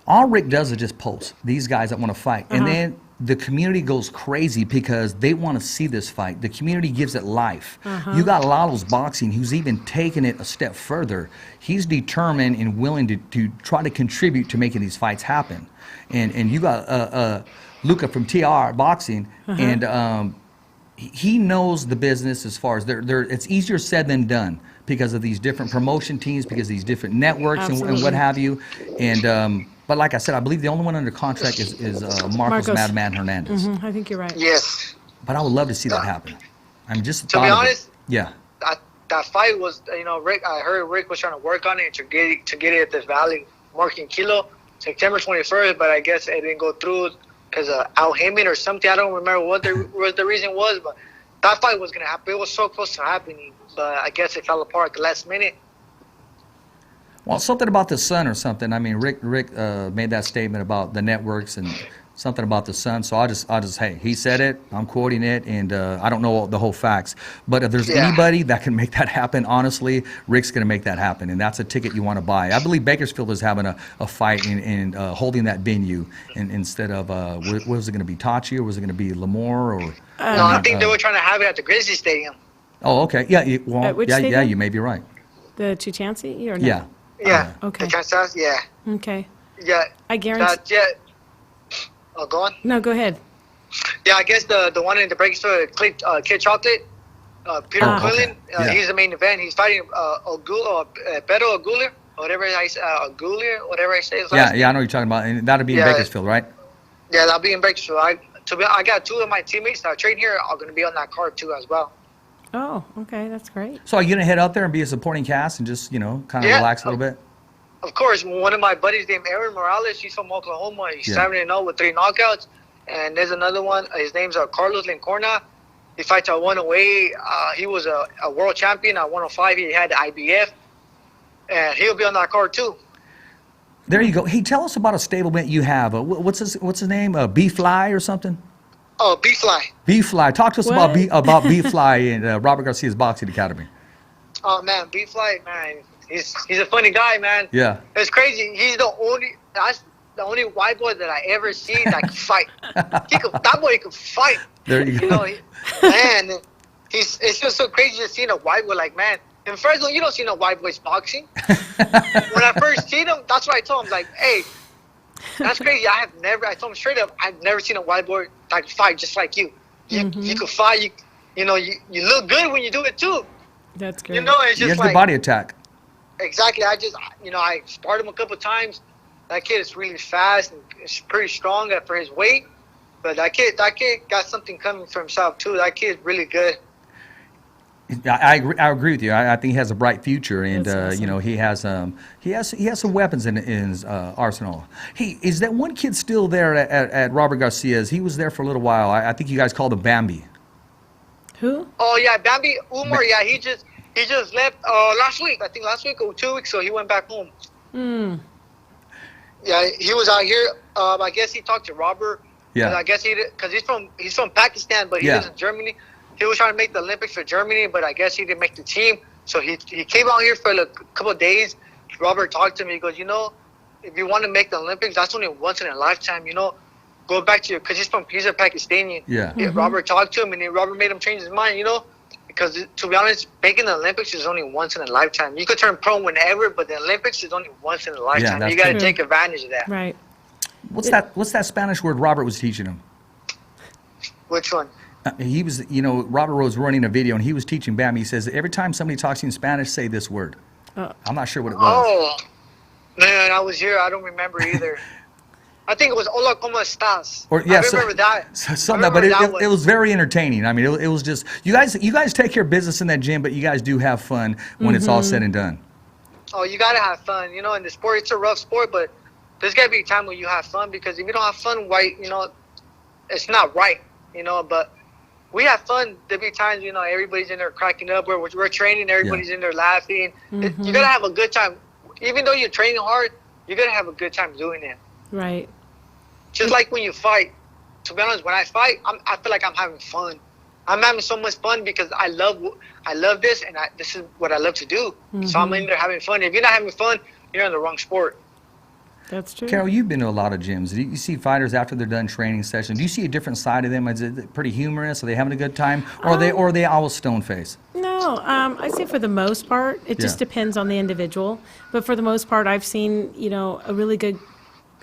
all Rick does is just post these guys that want to fight, and then the community goes crazy because they want to see this fight. The community gives it life. You got Lalo's Boxing, who's even taken it a step further. He's determined and willing to try to contribute to making these fights happen. And you got Luca from TR Boxing, and he knows the business as far as it's easier said than done because of these different promotion teams, because of these different networks and what have you. And but like I said, I believe the only one under contract is Marcos Madman Hernandez. I think you're right. Yes. But I would love to see that happen. I'm just to be honest. Yeah. That fight was, Rick. I heard Rick was trying to work on it to get it at this Valley, Mark and Kilo, September 21st. But I guess it didn't go through because of Al Heyman or something. I don't remember what the reason was, but that fight was gonna happen. It was so close to happening, but I guess it fell apart at the last minute. Well, something about the sun or something. I mean, Rick made that statement about the networks and something about the sun. So I just hey, he said it. I'm quoting it, and I don't know the whole facts. But if there's anybody that can make that happen, honestly, Rick's going to make that happen, and that's a ticket you want to buy. I believe Bakersfield is having a fight and holding that venue instead of was it going to be Tachi or was it going to be Lemoore or? No, I think they were trying to have it at the Grizzly Stadium. Oh, okay. Yeah. Stadium? You may be right. The Chuchansky or no? Yeah. Yeah. Okay. Yeah. Okay. Yeah. I guarantee. Oh, go on. No, go ahead. Yeah, I guess the one in the Bakersfield, Kid Chocolate, Peter Quillen, he's the main event. He's fighting Beto Aguilar, whatever I say, whatever I say. Yeah, I know what you're talking about, and that'll be in Bakersfield, right? Yeah, that'll be in Bakersfield. I got 2 of my teammates that train here are going to be on that card too as well. Oh, okay, that's great. So are you going to head out there and be a supporting cast and just, kind of relax a little bit? Of course. One of my buddies named Aaron Morales, he's from Oklahoma. He's 7-0 with 3 knockouts. And there's another one. His name's Carlos Lincorna. He fights at 108. He was a world champion at 105. He had the IBF. And he'll be on that card too. There you go. Hey, tell us about a stablemate you have. What's his name? B-Fly or something? Oh, B-Fly. B-Fly. Talk to us about B-Fly and Robert Garcia's Boxing Academy. Oh, man. B-Fly, man. He's a funny guy, man. Yeah. It's crazy. That's the only white boy that I ever seen that can fight. That boy can fight. There you go. Man, it's just so crazy to see a white boy like, man. In Fresno, you don't see no white boys boxing. When I first seen him, that's what I told him. Like, hey, that's crazy. I told him straight up, I've never seen a white boy that can fight just like you. You can fight. You look good when you do it too. That's great. It's just he has good body attack. Exactly. I sparred him a couple times. That kid is really fast and is pretty strong for his weight. But that kid got something coming for himself too. That kid's really good. I agree with you. I think he has a bright future, and awesome. he has some weapons in his arsenal. Hey, is that one kid still there at Robert Garcia's? He was there for a little while. I think you guys called him Bambi. Who? Oh yeah, Bambi Umar. Yeah, he just left last week. I think last week or 2 weeks. So he went back home. Yeah, he was out here. I guess he talked to Robert. Yeah. I guess because he's from Pakistan, but he lives in Germany. He was trying to make the Olympics for Germany, but I guess he didn't make the team. So he came out here for a couple of days. Robert talked to me. He goes, if you want to make the Olympics, that's only once in a lifetime. Go back to because he's a Pakistani. Yeah. Robert talked to him, and Robert made him change his mind. Because to be honest, making the Olympics is only once in a lifetime. You could turn pro whenever, but the Olympics is only once in a lifetime. You got to take advantage of that. Right. What's that Spanish word Robert was teaching him? Which one? He was, Robert was running a video and he was teaching Bam. He says every time somebody talks in Spanish, say this word. I'm not sure what it was. Oh, man, I was here. I don't remember either. I think it was "Hola, cómo estás?" I remember that. But it was very entertaining. I mean, it was just you guys take care of business in that gym, but you guys do have fun when it's all said and done. Oh, you gotta have fun. In the sport, it's a rough sport, but there's gotta be a time when you have fun because if you don't have fun, why? It's not right. But we have fun. There'll be times, everybody's in there cracking up. We're training, everybody's in there laughing. You gotta have a good time. Even though you're training hard, you gotta have a good time doing it. Right. Just like when you fight. To be honest, when I fight, I feel like I'm having fun. I'm having so much fun because I love this, and this is what I love to do. So I'm in there having fun. If you're not having fun, you're in the wrong sport. That's true. Carol, you've been to a lot of gyms. Do you see fighters after they're done training sessions? Do you see a different side of them? Is it pretty humorous? Are they having a good time? Or are they always stone faced? No, I say for the most part, it just depends on the individual. But for the most part, I've seen, a really good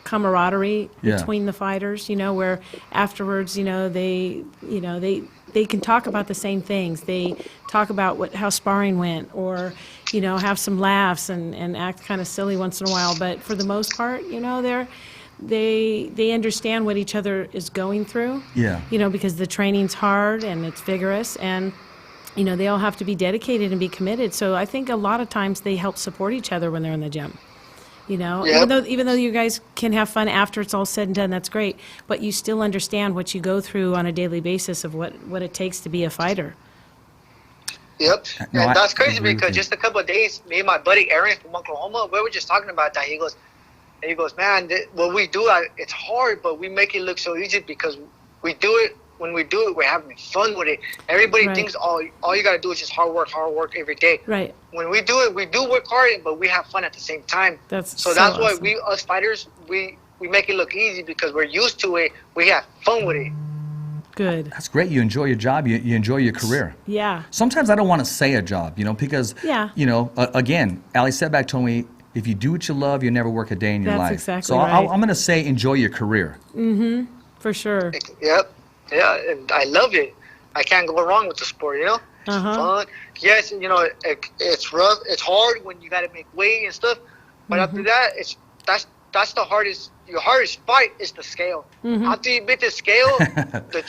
camaraderie between the fighters, where afterwards, they can talk about the same things. They talk about how sparring went, or have some laughs and act kind of silly once in a while. But for the most part, they understand what each other is going through. Yeah. Because the training's hard and it's vigorous, and they all have to be dedicated and be committed. So I think a lot of times they help support each other when they're in the gym. Even though you guys can have fun after it's all said and done, that's great. But you still understand what you go through on a daily basis of what it takes to be a fighter. Yep. And that's crazy because just a couple of days, me and my buddy Aaron from Oklahoma, we were just talking about that. He goes, man, what we do, it's hard, but we make it look so easy because we do it. When we do it, we're having fun with it. Everybody thinks all you got to do is just hard work every day. Right. When we do it, we do work hard, but we have fun at the same time. That's why awesome. Us fighters, we make it look easy because we're used to it. We have fun with it. Good. That's great. You enjoy your job. You enjoy your career. Yeah. Sometimes I don't want to say a job, because, again, Ali Setback told me, if you do what you love, you'll never work a day in your life. That's exactly right. So I'm going to say enjoy your career. Mm-hmm. For sure. Yep. Yeah, and I love it. I can't go wrong with the sport, It's fun. Yes, it's rough. It's hard when you got to make weight and stuff. But after that, that's the hardest. Your hardest fight is the scale. After you beat the scale, the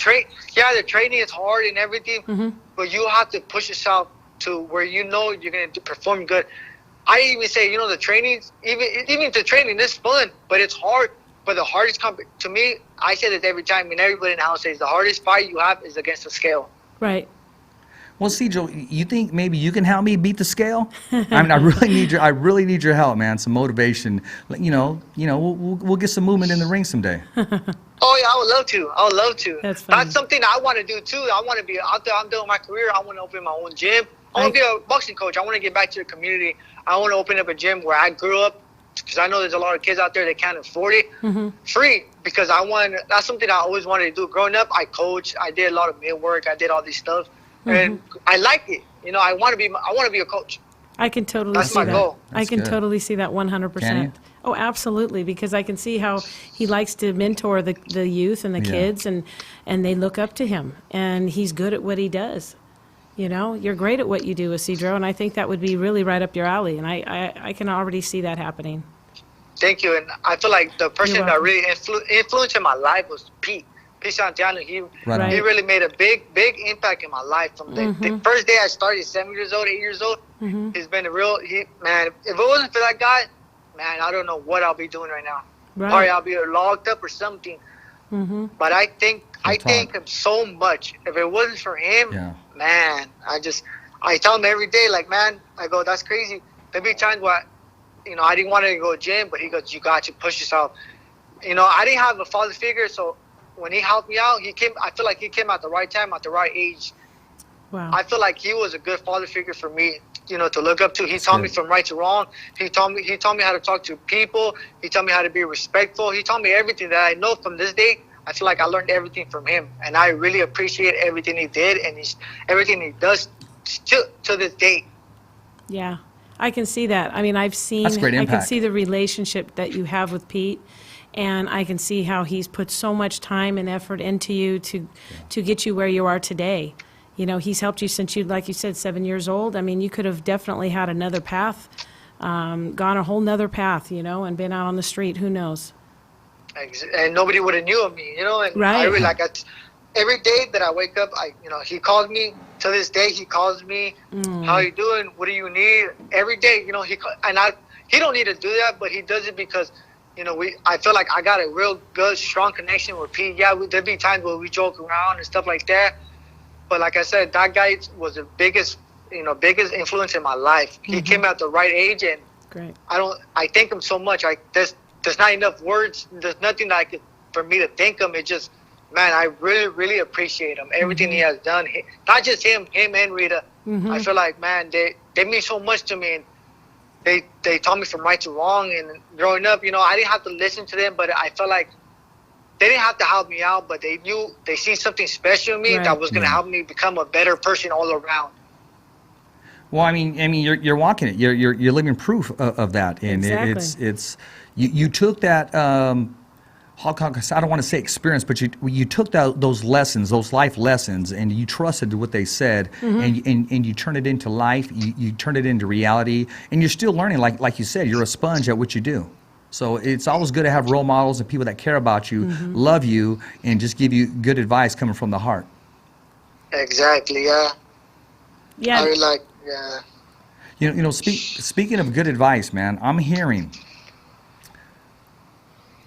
training is hard and everything. But you have to push yourself to where you're going to perform good. I even say, the training, even the training is fun, but it's hard. But the hardest to me, I say this every time, and everybody in the house says the hardest fight you have is against the scale. Right. Well, Isidro, you think maybe you can help me beat the scale? I mean, I really need your help, man. Some motivation. We'll get some movement in the ring someday. Oh yeah, I would love to. That's something I want to do too. I want to be out there. I'm doing my career. I want to open my own gym. I want to be a boxing coach. I want to get back to the community. I want to open up a gym where I grew up. Because I know there's a lot of kids out there that can't afford it free. Because that's something I always wanted to do. Growing up, I coached. I did a lot of meal work. I did all these stuff, and I like it. I want to be a coach. I can totally see that. That's my goal. I can totally see that 100%. Oh, absolutely. Because I can see how he likes to mentor the youth and the kids, and they look up to him, and he's good at what he does. You're great at what you do, Isidro, and I think that would be really right up your alley, and I can already see that happening. Thank you, and I feel like the person that really influenced in my life was Pete Santiano. He really made a big impact in my life. From the first day I started, 7 years old, 8 years old, he's been man, if it wasn't for that guy, man, I don't know what I'll be doing right now. Or I'll be locked up or something. But I thank him so much. If it wasn't for him, man, I tell him every day, like, man, I go, that's crazy. There'll be times where I didn't want to go to gym, but he goes, you got to push yourself. I didn't have a father figure, so when he helped me out, I feel like he came at the right time, at the right age. Wow. I feel like he was a good father figure for me, to look up to. He taught me from right to wrong. He taught me how to talk to people. He taught me how to be respectful. He taught me everything that I know from this day. I feel like I learned everything from him, and I really appreciate everything he did and everything he does to this day. Yeah, I can see that. I mean, That's great I can impact. see the relationship that you have with Pete, and I can see how he's put so much time and effort into you to get you where you are today. He's helped you since like you said, 7 years old. I mean, you could have definitely had another path, gone a whole nother path, and been out on the street. Who knows? And nobody would have knew of me, and Right. I really every day that I wake up, he calls me. To this day, he calls me, how you doing? What do you need? Every day, he don't need to do that, but he does it because, I feel like I got a real good, strong connection with Pete. Yeah, there'd be times where we joke around and stuff like that. But like I said, that guy was the biggest influence in my life. He came at the right age, and Great. I thank him so much. There's not enough words. There's nothing for me to thank him. It just, man, I really, really appreciate him. Everything he has done. Not just him and Rita. I feel like, man, they mean so much to me. And they taught me from right to wrong. And growing up, I didn't have to listen to them, but I felt like they didn't have to help me out, but they seen something special in me Right. that was going to help me become a better person all around. Well, I mean, you're walking it. You're living proof of that, and Exactly. it's you took that. I don't want to say experience, but you took those lessons, those life lessons, and you trusted what they said, and you turned it into life. You turned it into reality, and you're still learning. Like you said, you're a sponge at what you do. So it's always good to have role models and people that care about you, love you, and just give you good advice coming from the heart. Exactly, yeah. Yeah. Yeah. Speaking of good advice, man, I'm hearing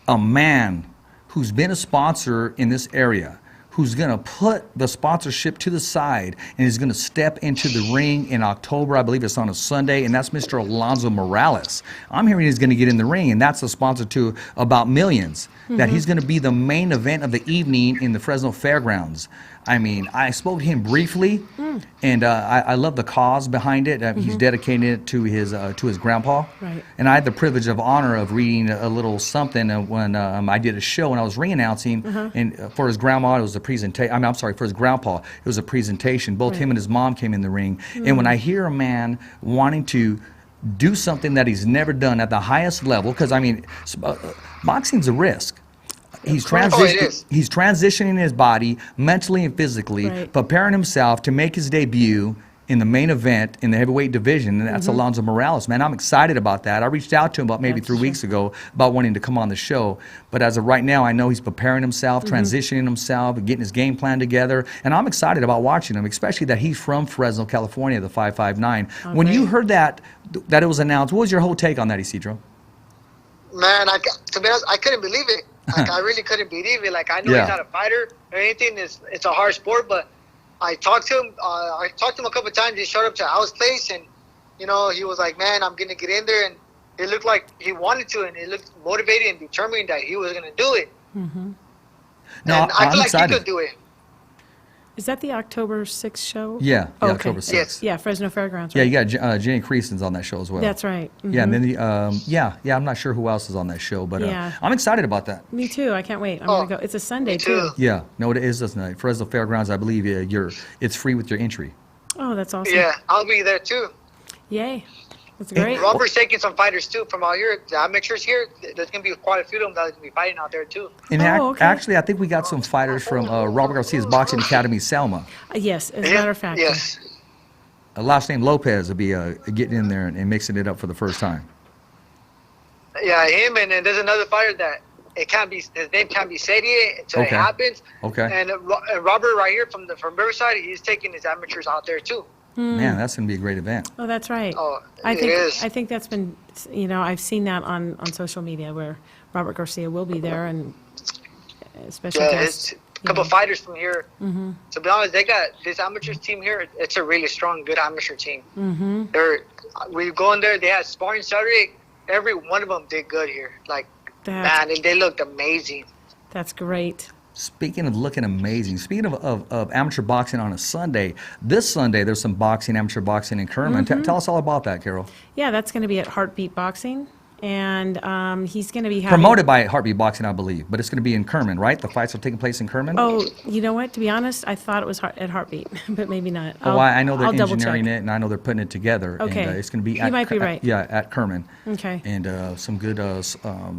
a man who's been a sponsor in this area, who's going to put the sponsorship to the side and is going to step into the ring in October. I believe it's on a Sunday, and that's Mr. Alonzo Morales. I'm hearing he's going to get in the ring, and that's a sponsor to About Millions, that he's going to be the main event of the evening in the Fresno Fairgrounds. I mean, I spoke to him briefly, and I love the cause behind it. He's dedicated it to his grandpa. Right. And I had the privilege of honor of reading a little something when I did a show and I was ring announcing, and for his grandma it was a presentation. I'm sorry, for his grandpa it was a presentation. Both him and his mom came in the ring, and when I hear a man wanting to do something that he's never done at the highest level, because I mean, boxing's a risk. He's he's transitioning his body mentally and physically, preparing himself to make his debut in the main event in the heavyweight division, and that's Alonzo Morales. Man, I'm excited about that. I reached out to him about maybe 3 weeks ago about wanting to come on the show, but as of right now, I know he's preparing himself, transitioning himself, getting his game plan together, and I'm excited about watching him, especially that he's from Fresno, California, the 559. When you heard that it was announced, what was your whole take on that, Isidro? Man, to be honest, I couldn't believe it. I really couldn't believe it. I know he's not a fighter or anything. It's a hard sport, but I talked to him. I talked to him a couple of times. He showed up to our place, and he was like, "Man, I'm gonna get in there." And it looked like he wanted to, and he looked motivated and determined that he was gonna do it. No, and I I'm feel like excited. he could do it. Is that the October 6th show? Yeah, Okay. October 6th. Yes. Yeah, Fresno Fairgrounds. Yeah, Right? you got Jenny Creason's on that show as well. That's right. Yeah, and then I'm not sure who else is on that show, but Yeah. I'm excited about that. Me too. I can't wait. I'm gonna go. It's a Sunday too. Yeah, no, it is this night. Fresno Fairgrounds, I believe it's free with your entry. Oh, that's awesome. Yeah, I'll be there too. Yay. That's great. Robert's taking some fighters too from out here. The amateurs here. There's gonna be quite a few of them that's gonna be fighting out there too. And okay. actually, I think we got some fighters from Robert Garcia's Boxing Academy, Selma. Yes, as a matter of fact. Yes. Last name Lopez will be getting in there and mixing it up for the first time. Yeah, him and then there's another fighter that his name can't be said yet until it happens. Okay. And Robert right here from Riverside, he's taking his amateurs out there too. Man, that's going to be a great event. Oh, that's right. Oh, I it think is. I think that's been, I've seen that on social media where Robert Garcia will be there and special Yeah, guest. it's a couple fighters from here. To be honest, they got this amateurs team here. It's a really strong, good amateur team. We go in there. They had sparring Saturday, every one of them did good here. Like, That's- man, they looked amazing. That's great. Speaking of looking amazing, speaking of amateur boxing on a Sunday, this Sunday there's some amateur boxing in Kerman. Tell us all about that, Carol. Yeah, that's going to be at Heartbeat Boxing, and he's going to be having... Promoted by Heartbeat Boxing, I believe, but it's going to be in Kerman, right? The fights are taking place in Kerman? Oh, you know what? To be honest, I thought it was at Heartbeat, but maybe not. I know they're I'll double engineering check. it, and I know they're putting it together. Okay. And, it's going to be You might be right. at Kerman. Okay. And some good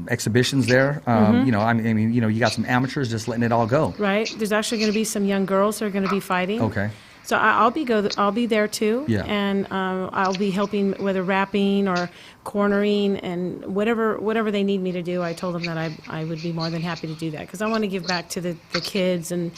exhibitions there. You know, I mean, you know, you got some amateurs just letting it all go. Right. There's actually going to be some young girls who are going to be fighting. Okay. So I'll be there too. Yeah. And I'll be helping, whether wrapping or cornering and whatever they need me to do. I told them that I would be more than happy to do that, because I want to give back to the kids, and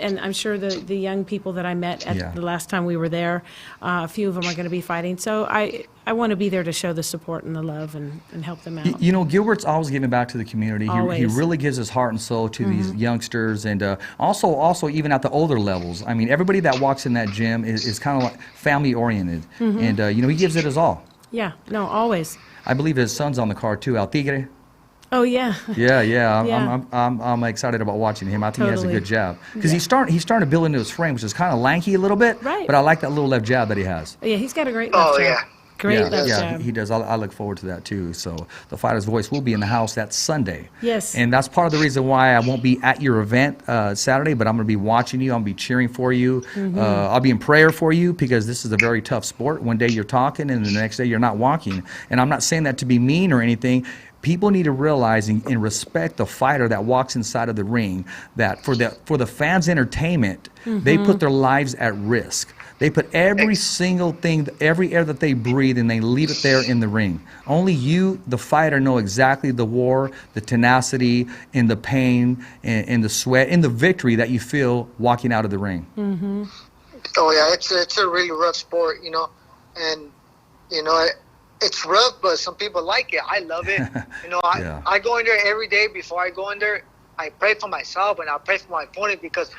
I'm sure the young people that I met at the last time we were there, a few of them are going to be fighting. So I want to be there to show the support and the love and help them out. You know, Gilbert's always giving back to the community. He Always. really gives his heart and soul to these youngsters, and also even at the older levels. I mean, everybody that walks in that gym is kind of like family oriented, and you know, he gives it his all. Yeah. No, always. I believe his son's on the card too, El Tigre. Oh yeah. Yeah. Yeah. I'm excited about watching him. I think he has a Totally. good jab, because he's starting to build into his frame, which is kind of lanky a little bit. Right. But I like that little left jab that he has. Yeah, he's got a great Oh, left jab. yeah. Great left yeah, jab. he does. I look forward to that too. So the Fighter's Voice will be in the house that Sunday. Yes. And that's part of the reason why I won't be at your event Saturday, but I'm going to be watching you. I'm going to be cheering for you. I'll be in prayer for you, because this is a very tough sport. One day you're talking and the next day you're not walking. And I'm not saying that to be mean or anything. People need to realize and respect the fighter that walks inside of the ring, that for the fans' entertainment, they put their lives at risk. They put every single thing, every air that they breathe, and they leave it there in the ring. Only you, the fighter, know exactly the war, the tenacity, and the pain, and the sweat, and the victory that you feel walking out of the ring. Oh yeah, it's a really rough sport, you know, and you know it's rough, but some people like it. I love it. You know, I go in there every day. Before I go in there, I pray for myself and I pray for my opponent, because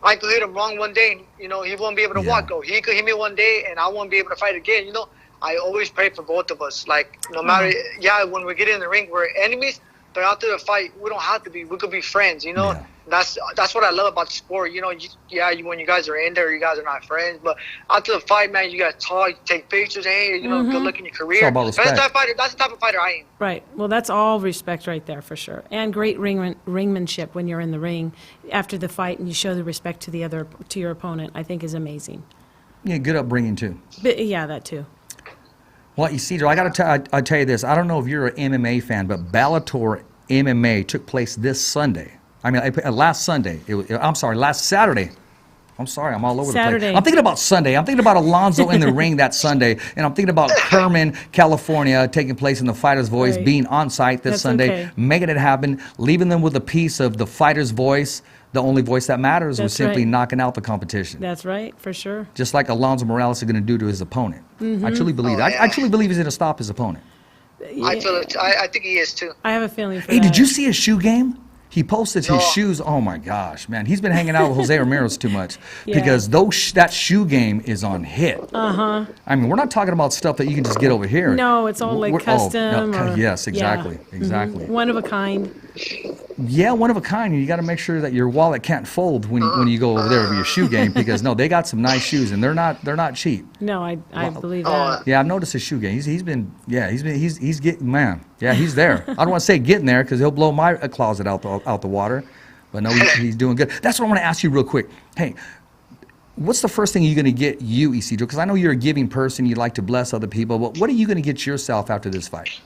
I could hit him wrong one day, and, you know, he won't be able to walk. Or he could hit me one day, and I won't be able to fight again. You know, I always pray for both of us. Like, no matter, when we get in the ring, we're enemies. But after the fight, we don't have to be. We could be friends. You know, that's what I love about the sport. You know, when you guys are in there, you guys are not friends. But after the fight, man, you guys talk, you take pictures. Hey, you know, good luck in your career. It's all about respect. That's the type of fighter I am. Right. Well, that's all respect right there for sure, and great ringmanship when you're in the ring after the fight and you show the respect to your opponent. I think is amazing. Yeah, good upbringing too. But, yeah, that too. Well, Isidro, I tell you this. I don't know if you're an MMA fan, but Bellator MMA took place this Sunday. I mean, last Sunday. Last Saturday. I'm sorry, I'm all over the Saturday. place. I'm thinking about Sunday. I'm thinking about Alonzo in the ring that Sunday, and I'm thinking about Kerman, California, taking place in the Fighter's Voice, Right. being on site this That's Sunday, okay. making it happen, leaving them with a piece of the Fighter's Voice. The only voice that matters was That's simply right. knocking out the competition. That's right, for sure. Just like Alonzo Morales is going to do to his opponent. I truly believe that. yeah. I truly believe he's going to stop his opponent. I feel it. I think he is too. I have a feeling for Hey, that. did you see his shoe game? He posted his No. shoes. Oh my gosh, man, he's been hanging out with Jose Ramirez too much, Yeah. because that shoe game is on hit. I mean, we're not talking about stuff that you can just get over here. No, it's all like We're- custom. no, or- yes, yeah. exactly, exactly. One of a kind. Yeah, one of a kind. You got to make sure that your wallet can't fold when you go over there with your shoe game, because no, they got some nice shoes and they're not cheap. No, I believe that. Yeah, I've noticed his shoe game. He's getting, man. Yeah, he's there. I don't want to say getting there, because he'll blow my closet out the water, but no, he's doing good. That's what I want to ask you real quick. Hey, what's the first thing you're going to get you, Isidro? Because I know you're a giving person. You like to bless other people, but what are you going to get yourself after this fight?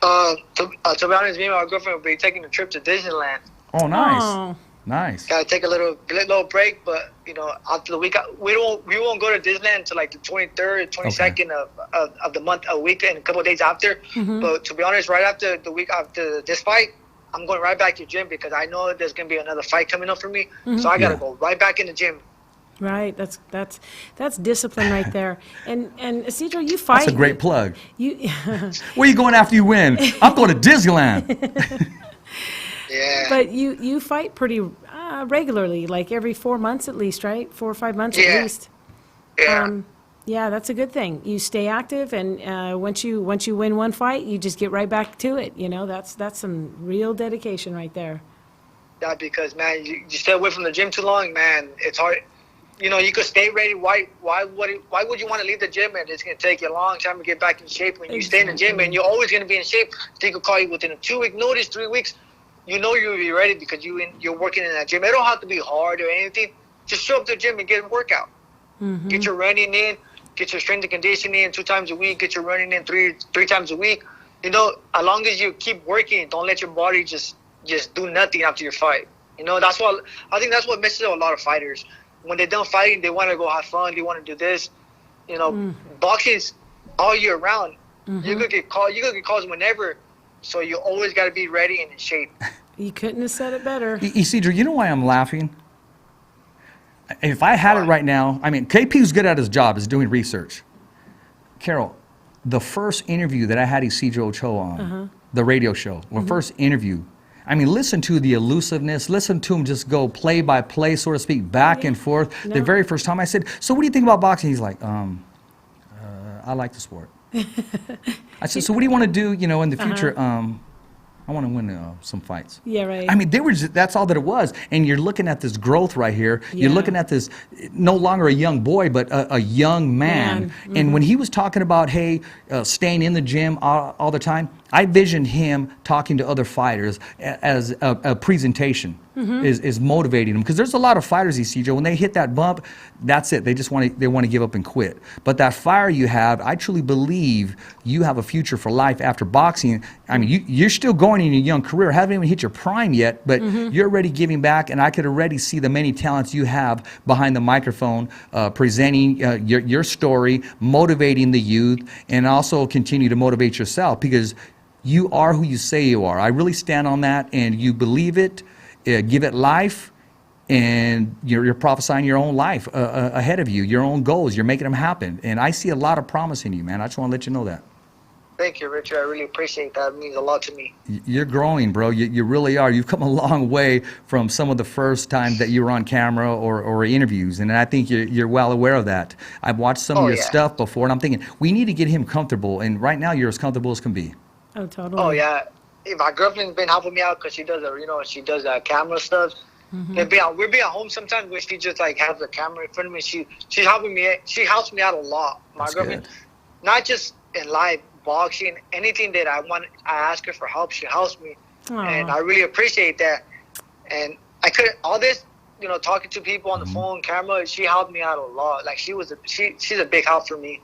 To be honest, me and my girlfriend will be taking a trip to Disneyland. Oh, nice, Oh. nice. Gotta take a little break, but you know, after the week, we won't go to Disneyland until like the 23rd, 22nd of the month, a week and a couple of days after. But to be honest, right after the week after this fight, I'm going right back to the gym, because I know there's gonna be another fight coming up for me. So I gotta go right back in the gym. Right, that's discipline right there. And Isidro, you fight. That's a great plug. You, Where are you going after you win? I'm going to Disneyland. Yeah. but you fight pretty regularly, like every 4 months at least, right? 4 or 5 months Yeah. at least. Yeah. Yeah, that's a good thing. You stay active, and once you win one fight, you just get right back to it. You know, that's some real dedication right there. Yeah, because man, you stay away from the gym too long, man. It's hard. You know, you could stay ready. Why would you want to leave the gym? And it's gonna take you a long time to get back in shape. When you stay in the gym, and you're always gonna be in shape. They could call you within a 2-week notice, 3 weeks. You know you'll be ready because you're working in that gym. It don't have to be hard or anything. Just show up to the gym and get a workout. Mm-hmm. Get your running in. Get your strength and conditioning in 2 times a week. Get your running in three times a week. You know, as long as you keep working, don't let your body just do nothing after your fight. You know, I think that's what messes up a lot of fighters. When they're done fighting, they want to go have fun. They want to do this. You know, boxing's all year round. Mm-hmm. You could get calls whenever. So you always got to be ready and in shape. You couldn't have said it better. Isidro, you know why I'm laughing? If I had it right now, I mean, KP's good at his job, is doing research. Carol, the first interview that I had Isidro Ochoa on, the radio show, the first interview, I mean, listen to the elusiveness, listen to him just go play by play, so to speak, back and forth. No. The very first time I said, so what do you think about boxing? He's like, I like the sport. I said, so what do you want to do, you know, in the future? I want to win some fights. Yeah, right. I mean, that's all that it was. And you're looking at this growth right here. You're looking at this, no longer a young boy, but a young man. And when he was talking about, hey, staying in the gym all the time, I visioned him talking to other fighters as a presentation. Is motivating them, because there's a lot of fighters, Isidro, when they hit that bump, that's it. They just want to give up and quit. But that fire you have, I truly believe you have a future for life after boxing. I mean, you're still going in your young career, haven't even hit your prime yet, but you're already giving back, and I could already see the many talents you have behind the microphone, presenting your story, motivating the youth, and also continue to motivate yourself, because you are who you say you are. I really stand on that, and you believe it. Give it life, and you're prophesying your own life ahead of you, your own goals. You're making them happen. And I see a lot of promise in you, man. I just want to let you know that. Thank you, Richard. I really appreciate that. It means a lot to me. You're growing, bro. You really are. You've come a long way from some of the first times that you were on camera or interviews, and I think you're well aware of that. I've watched some of your stuff before, and I'm thinking, we need to get him comfortable, and right now you're as comfortable as can be. Oh, totally. Oh, yeah. My girlfriend's been helping me out because she does camera stuff. We'll be at home sometimes where she just like has the camera in front of me. She's helping me. She helps me out a lot. My girlfriend, not just in live boxing, anything that I want, I ask her for help. She helps me, and I really appreciate that. And I could all this, you know, talking to people on the phone, camera. She helped me out a lot. Like she's a big help for me.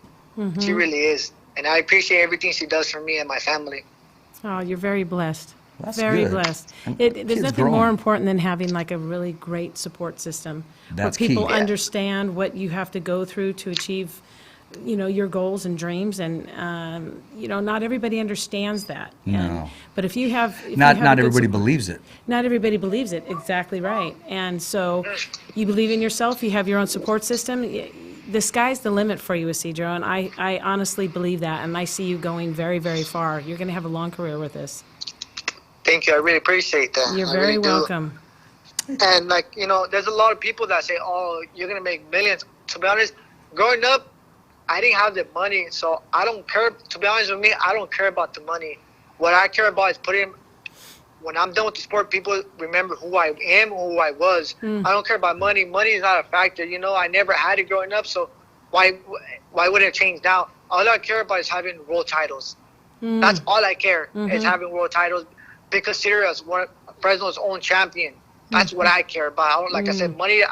She really is, and I appreciate everything she does for me and my family. Oh, you're very blessed. That's very good. blessed. And There's nothing more important than having like a really great support system That's where people key. understand what you have to go through to achieve, you know, your goals and dreams. And, you know, not everybody understands that. No. But if you have... Not everybody believes it. Not everybody believes it. Exactly right. And so you believe in yourself. You have your own support system. The sky's the limit for you, Isidro, and I honestly believe that, and I see you going very, very far. You're going to have a long career with this. Thank you. I really appreciate that. You're I very really welcome. And, like, you know, there's a lot of people that say, oh, you're going to make millions. To be honest, growing up, I didn't have the money, so I don't care. To be honest with me, I don't care about the money. What I care about is when I'm done with the sport, people remember who I am, who I was. I don't care about money. Money is not a factor. You know, I never had it growing up, so why would it change now? All I care about is having world titles. That's all I care, is having world titles. Be considered as Fresno's own champion. That's what I care about. Like I said, money's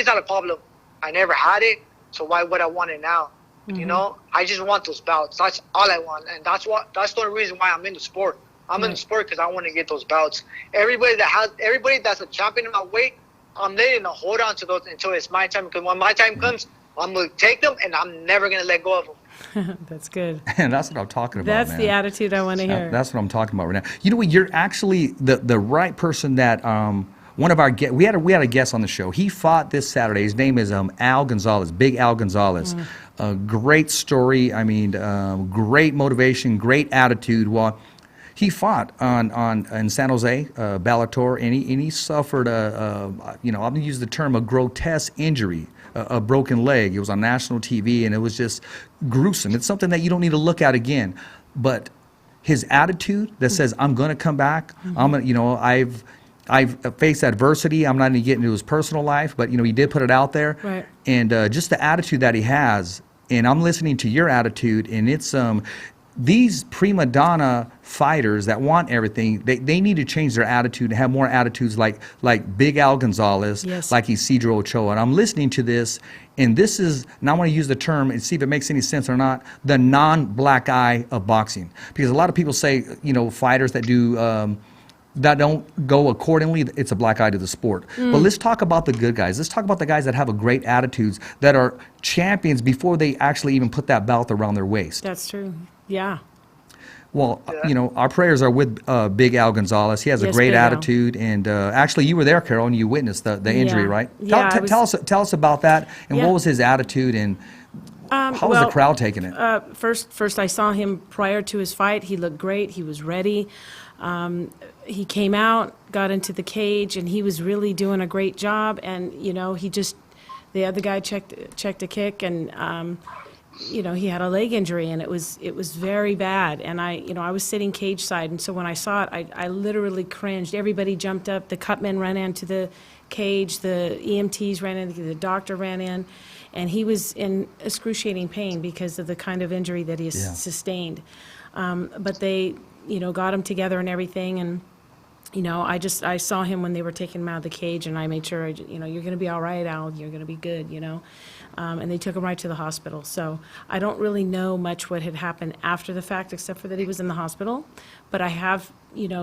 not a problem. I never had it, so why would I want it now? You know, I just want those bouts. That's all I want, and that's the only reason why I'm in the sport. I'm in the sport because I want to get those bouts. Everybody that's a champion in my weight, I'm letting them hold on to those until it's my time. Because when my time comes, I'm going to take them, and I'm never going to let go of them. That's good. And that's what I'm talking about, That's the attitude I want to hear. That's what I'm talking about right now. You know what? You're actually the right person that one of our guests, we had a guest on the show. He fought this Saturday. His name is Al Gonzalez, Big Al Gonzalez. Great story. I mean, great motivation, great attitude. Well, he fought on in San Jose, Bellator, and he suffered I'm gonna use the term a grotesque injury, a broken leg. It was on national TV, and it was just gruesome. It's something that you don't need to look at again. But his attitude that says, "I'm gonna come back. I'm gonna, I've faced adversity. I'm not going to get into his personal life, but he did put it out there." Right. And just the attitude that he has, and I'm listening to your attitude, and it's these prima donna fighters that want everything, they need to change their attitude and have more attitudes like Big Al Gonzalez, Yes. like Isidro Ochoa. And I'm listening to this, and this is, and I want to use the term and see if it makes any sense or not, the non-black eye of boxing. Because a lot of people say, fighters that do that don't go accordingly, it's a black eye to the sport. But let's talk about the good guys. Let's talk about the guys that have a great attitudes, that are champions before they actually even put that belt around their waist. That's true. Yeah. Well, our prayers are with Big Al Gonzalez. He has a Yes, great Big Al. attitude, and actually you were there, Carol, and you witnessed the injury, Yeah. right? Yeah, Tell us about that, and Yeah. what was his attitude, and how was well, the crowd taking it? First, I saw him prior to his fight. He looked great. He was ready. He came out, got into the cage, and he was really doing a great job. And the other guy checked a kick, and he had a leg injury, and it was very bad. And I was sitting cage side, and so when I saw it, I literally cringed. Everybody jumped up. The cutmen ran into the cage. The EMTs ran in. The doctor ran in. And he was in excruciating pain because of the kind of injury that he sustained. But they, got him together and everything. And, I saw him when they were taking him out of the cage, and I made sure, you're going to be all right, Al. You're going to be good, And they took him right to the hospital. So I don't really know much what had happened after the fact, except for that he was in the hospital. But I have,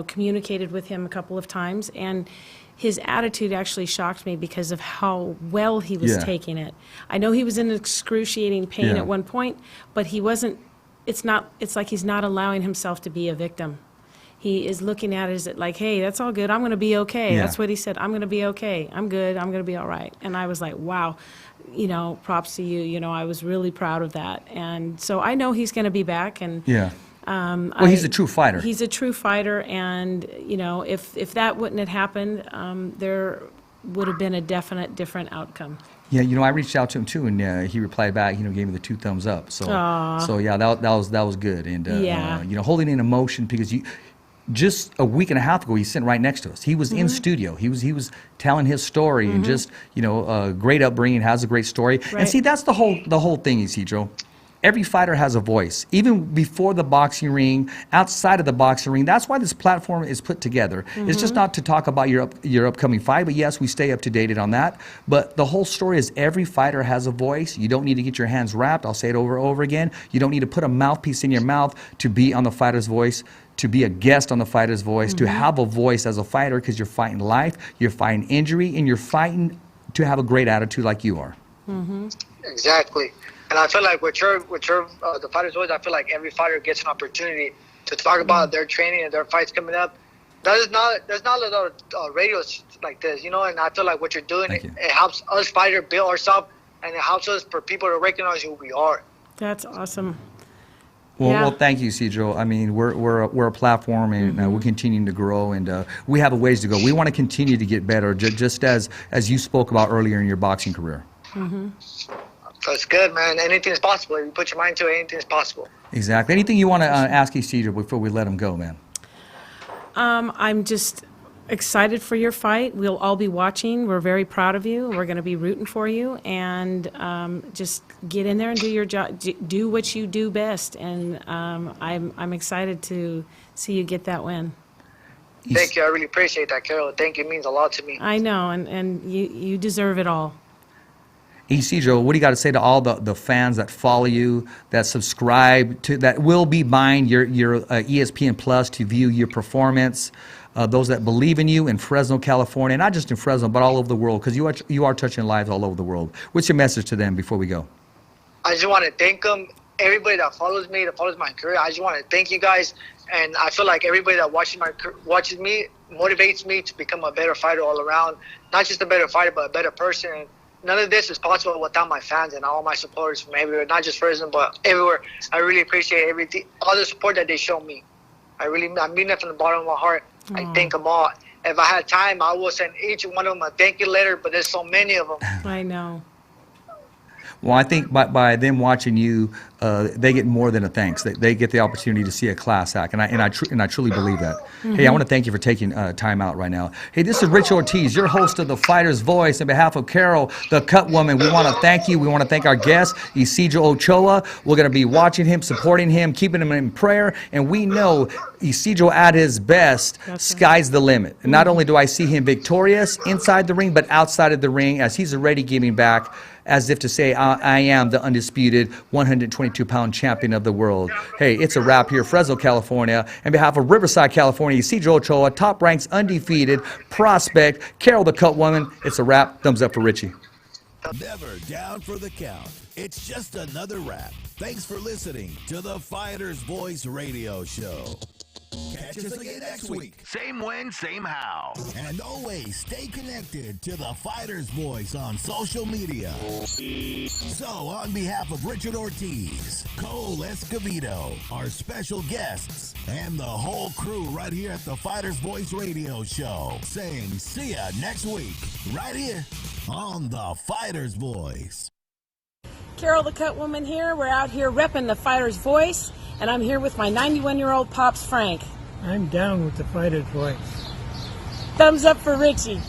communicated with him a couple of times, and his attitude actually shocked me because of how well he was taking it. I know he was in excruciating pain at one point, but he wasn't. It's like he's not allowing himself to be a victim. He is looking at it as like, hey, that's all good. I'm going to be okay. Yeah. That's what he said. I'm going to be okay. I'm good. I'm going to be all right. And I was like, wow, props to you. I was really proud of that. And so I know he's going to be back. And well, he's a true fighter. He's a true fighter, and if that wouldn't have happened, there would have been a definite different outcome. Yeah, I reached out to him too, and he replied back. Gave me the 2 thumbs up. So, Aww. so yeah, that was good. And holding in emotion, because just a week and a half ago, he's sitting right next to us. He was in studio. He was telling his story, and just great upbringing, has a great story. Right. And see, that's the whole thing, Isidro. Every fighter has a voice, even before the boxing ring, outside of the boxing ring. That's why this platform is put together. It's just not to talk about your upcoming fight, but yes, we stay up to date on that. But the whole story is every fighter has a voice. You don't need to get your hands wrapped. I'll say it over and over again. You don't need to put a mouthpiece in your mouth to be on the fighter's voice, to be a guest on the fighter's voice, to have a voice as a fighter, because you're fighting life, you're fighting injury, and you're fighting to have a great attitude like you are. Exactly. And I feel like with the fighter's voice, I feel like every fighter gets an opportunity to talk about their training and their fights coming up. There's not a lot of radios like this, and I feel like what you're doing, it helps us fighter build ourselves, and it helps us for people to recognize who we are. That's awesome. Well, thank you, Isidro. I mean, we're a platform, and we're continuing to grow, and we have a ways to go. We want to continue to get better, just as you spoke about earlier in your boxing career. That's good, man. Anything is possible. If you put your mind to it, anything is possible. Exactly. Anything you want to ask Isidro before we let him go, man? I'm just excited for your fight. We'll all be watching. We're very proud of you. We're going to be rooting for you, and just get in there and do your job. Do what you do best, and I'm excited to see you get that win. Thank you. I really appreciate that, Carol. Thank you. It means a lot to me. I know, and you deserve it all. Isidro, what do you got to say to all the fans that follow you, that subscribe to, that will be buying your ESPN Plus to view your performance, those that believe in you in Fresno, California, not just in Fresno, but all over the world, because you are touching lives all over the world. What's your message to them before we go? I just want to thank them, everybody that follows me, that follows my career. I just want to thank you guys, and I feel like everybody that watches me motivates me to become a better fighter all around, not just a better fighter, but a better person. None of this is possible without my fans and all my supporters from everywhere, not just Fresno, but everywhere. I really appreciate everything, all the support that they show me. I mean it from the bottom of my heart. I thank them all. If I had time, I will send each one of them a thank you letter, but there's so many of them. I know. Well, I think by them watching you, they get more than a thanks. They get the opportunity to see a class act, and I truly believe that. Hey, I want to thank you for taking time out right now. Hey, this is Rich Ortiz, your host of The Fighter's Voice. On behalf of Carol, the Cutwoman, we want to thank you. We want to thank our guest, ISIDRO Ochoa. We're going to be watching him, supporting him, keeping him in prayer, and we know ISIDRO at his best, sky's the limit. And not only do I see him victorious inside the ring, but outside of the ring, as he's already giving back, as if to say, I am the undisputed 122-pound champion of the world. Hey, it's a wrap here, Fresno, California. On behalf of Riverside, California, ISIDRO Ochoa, Top Ranks Undefeated, Prospect, Carol the Cutwoman. It's a wrap. Thumbs up for Richie. Never down for the count. It's just another wrap. Thanks for listening to the Fighter's Voice Radio Show. Catch us again next week. Same when, same how. And always stay connected to the Fighter's Voice on social media. So, on behalf of Richard Ortiz, Cole ESCOVEDO, our special guests, and the whole crew right here at the Fighter's Voice Radio Show, saying see ya next week, right here on the Fighter's Voice. Carol the Cutwoman here. We're out here repping the Fighter's Voice, and I'm here with my 91-year-old Pops Frank. I'm down with the Fighter's Voice. Thumbs up for Richie.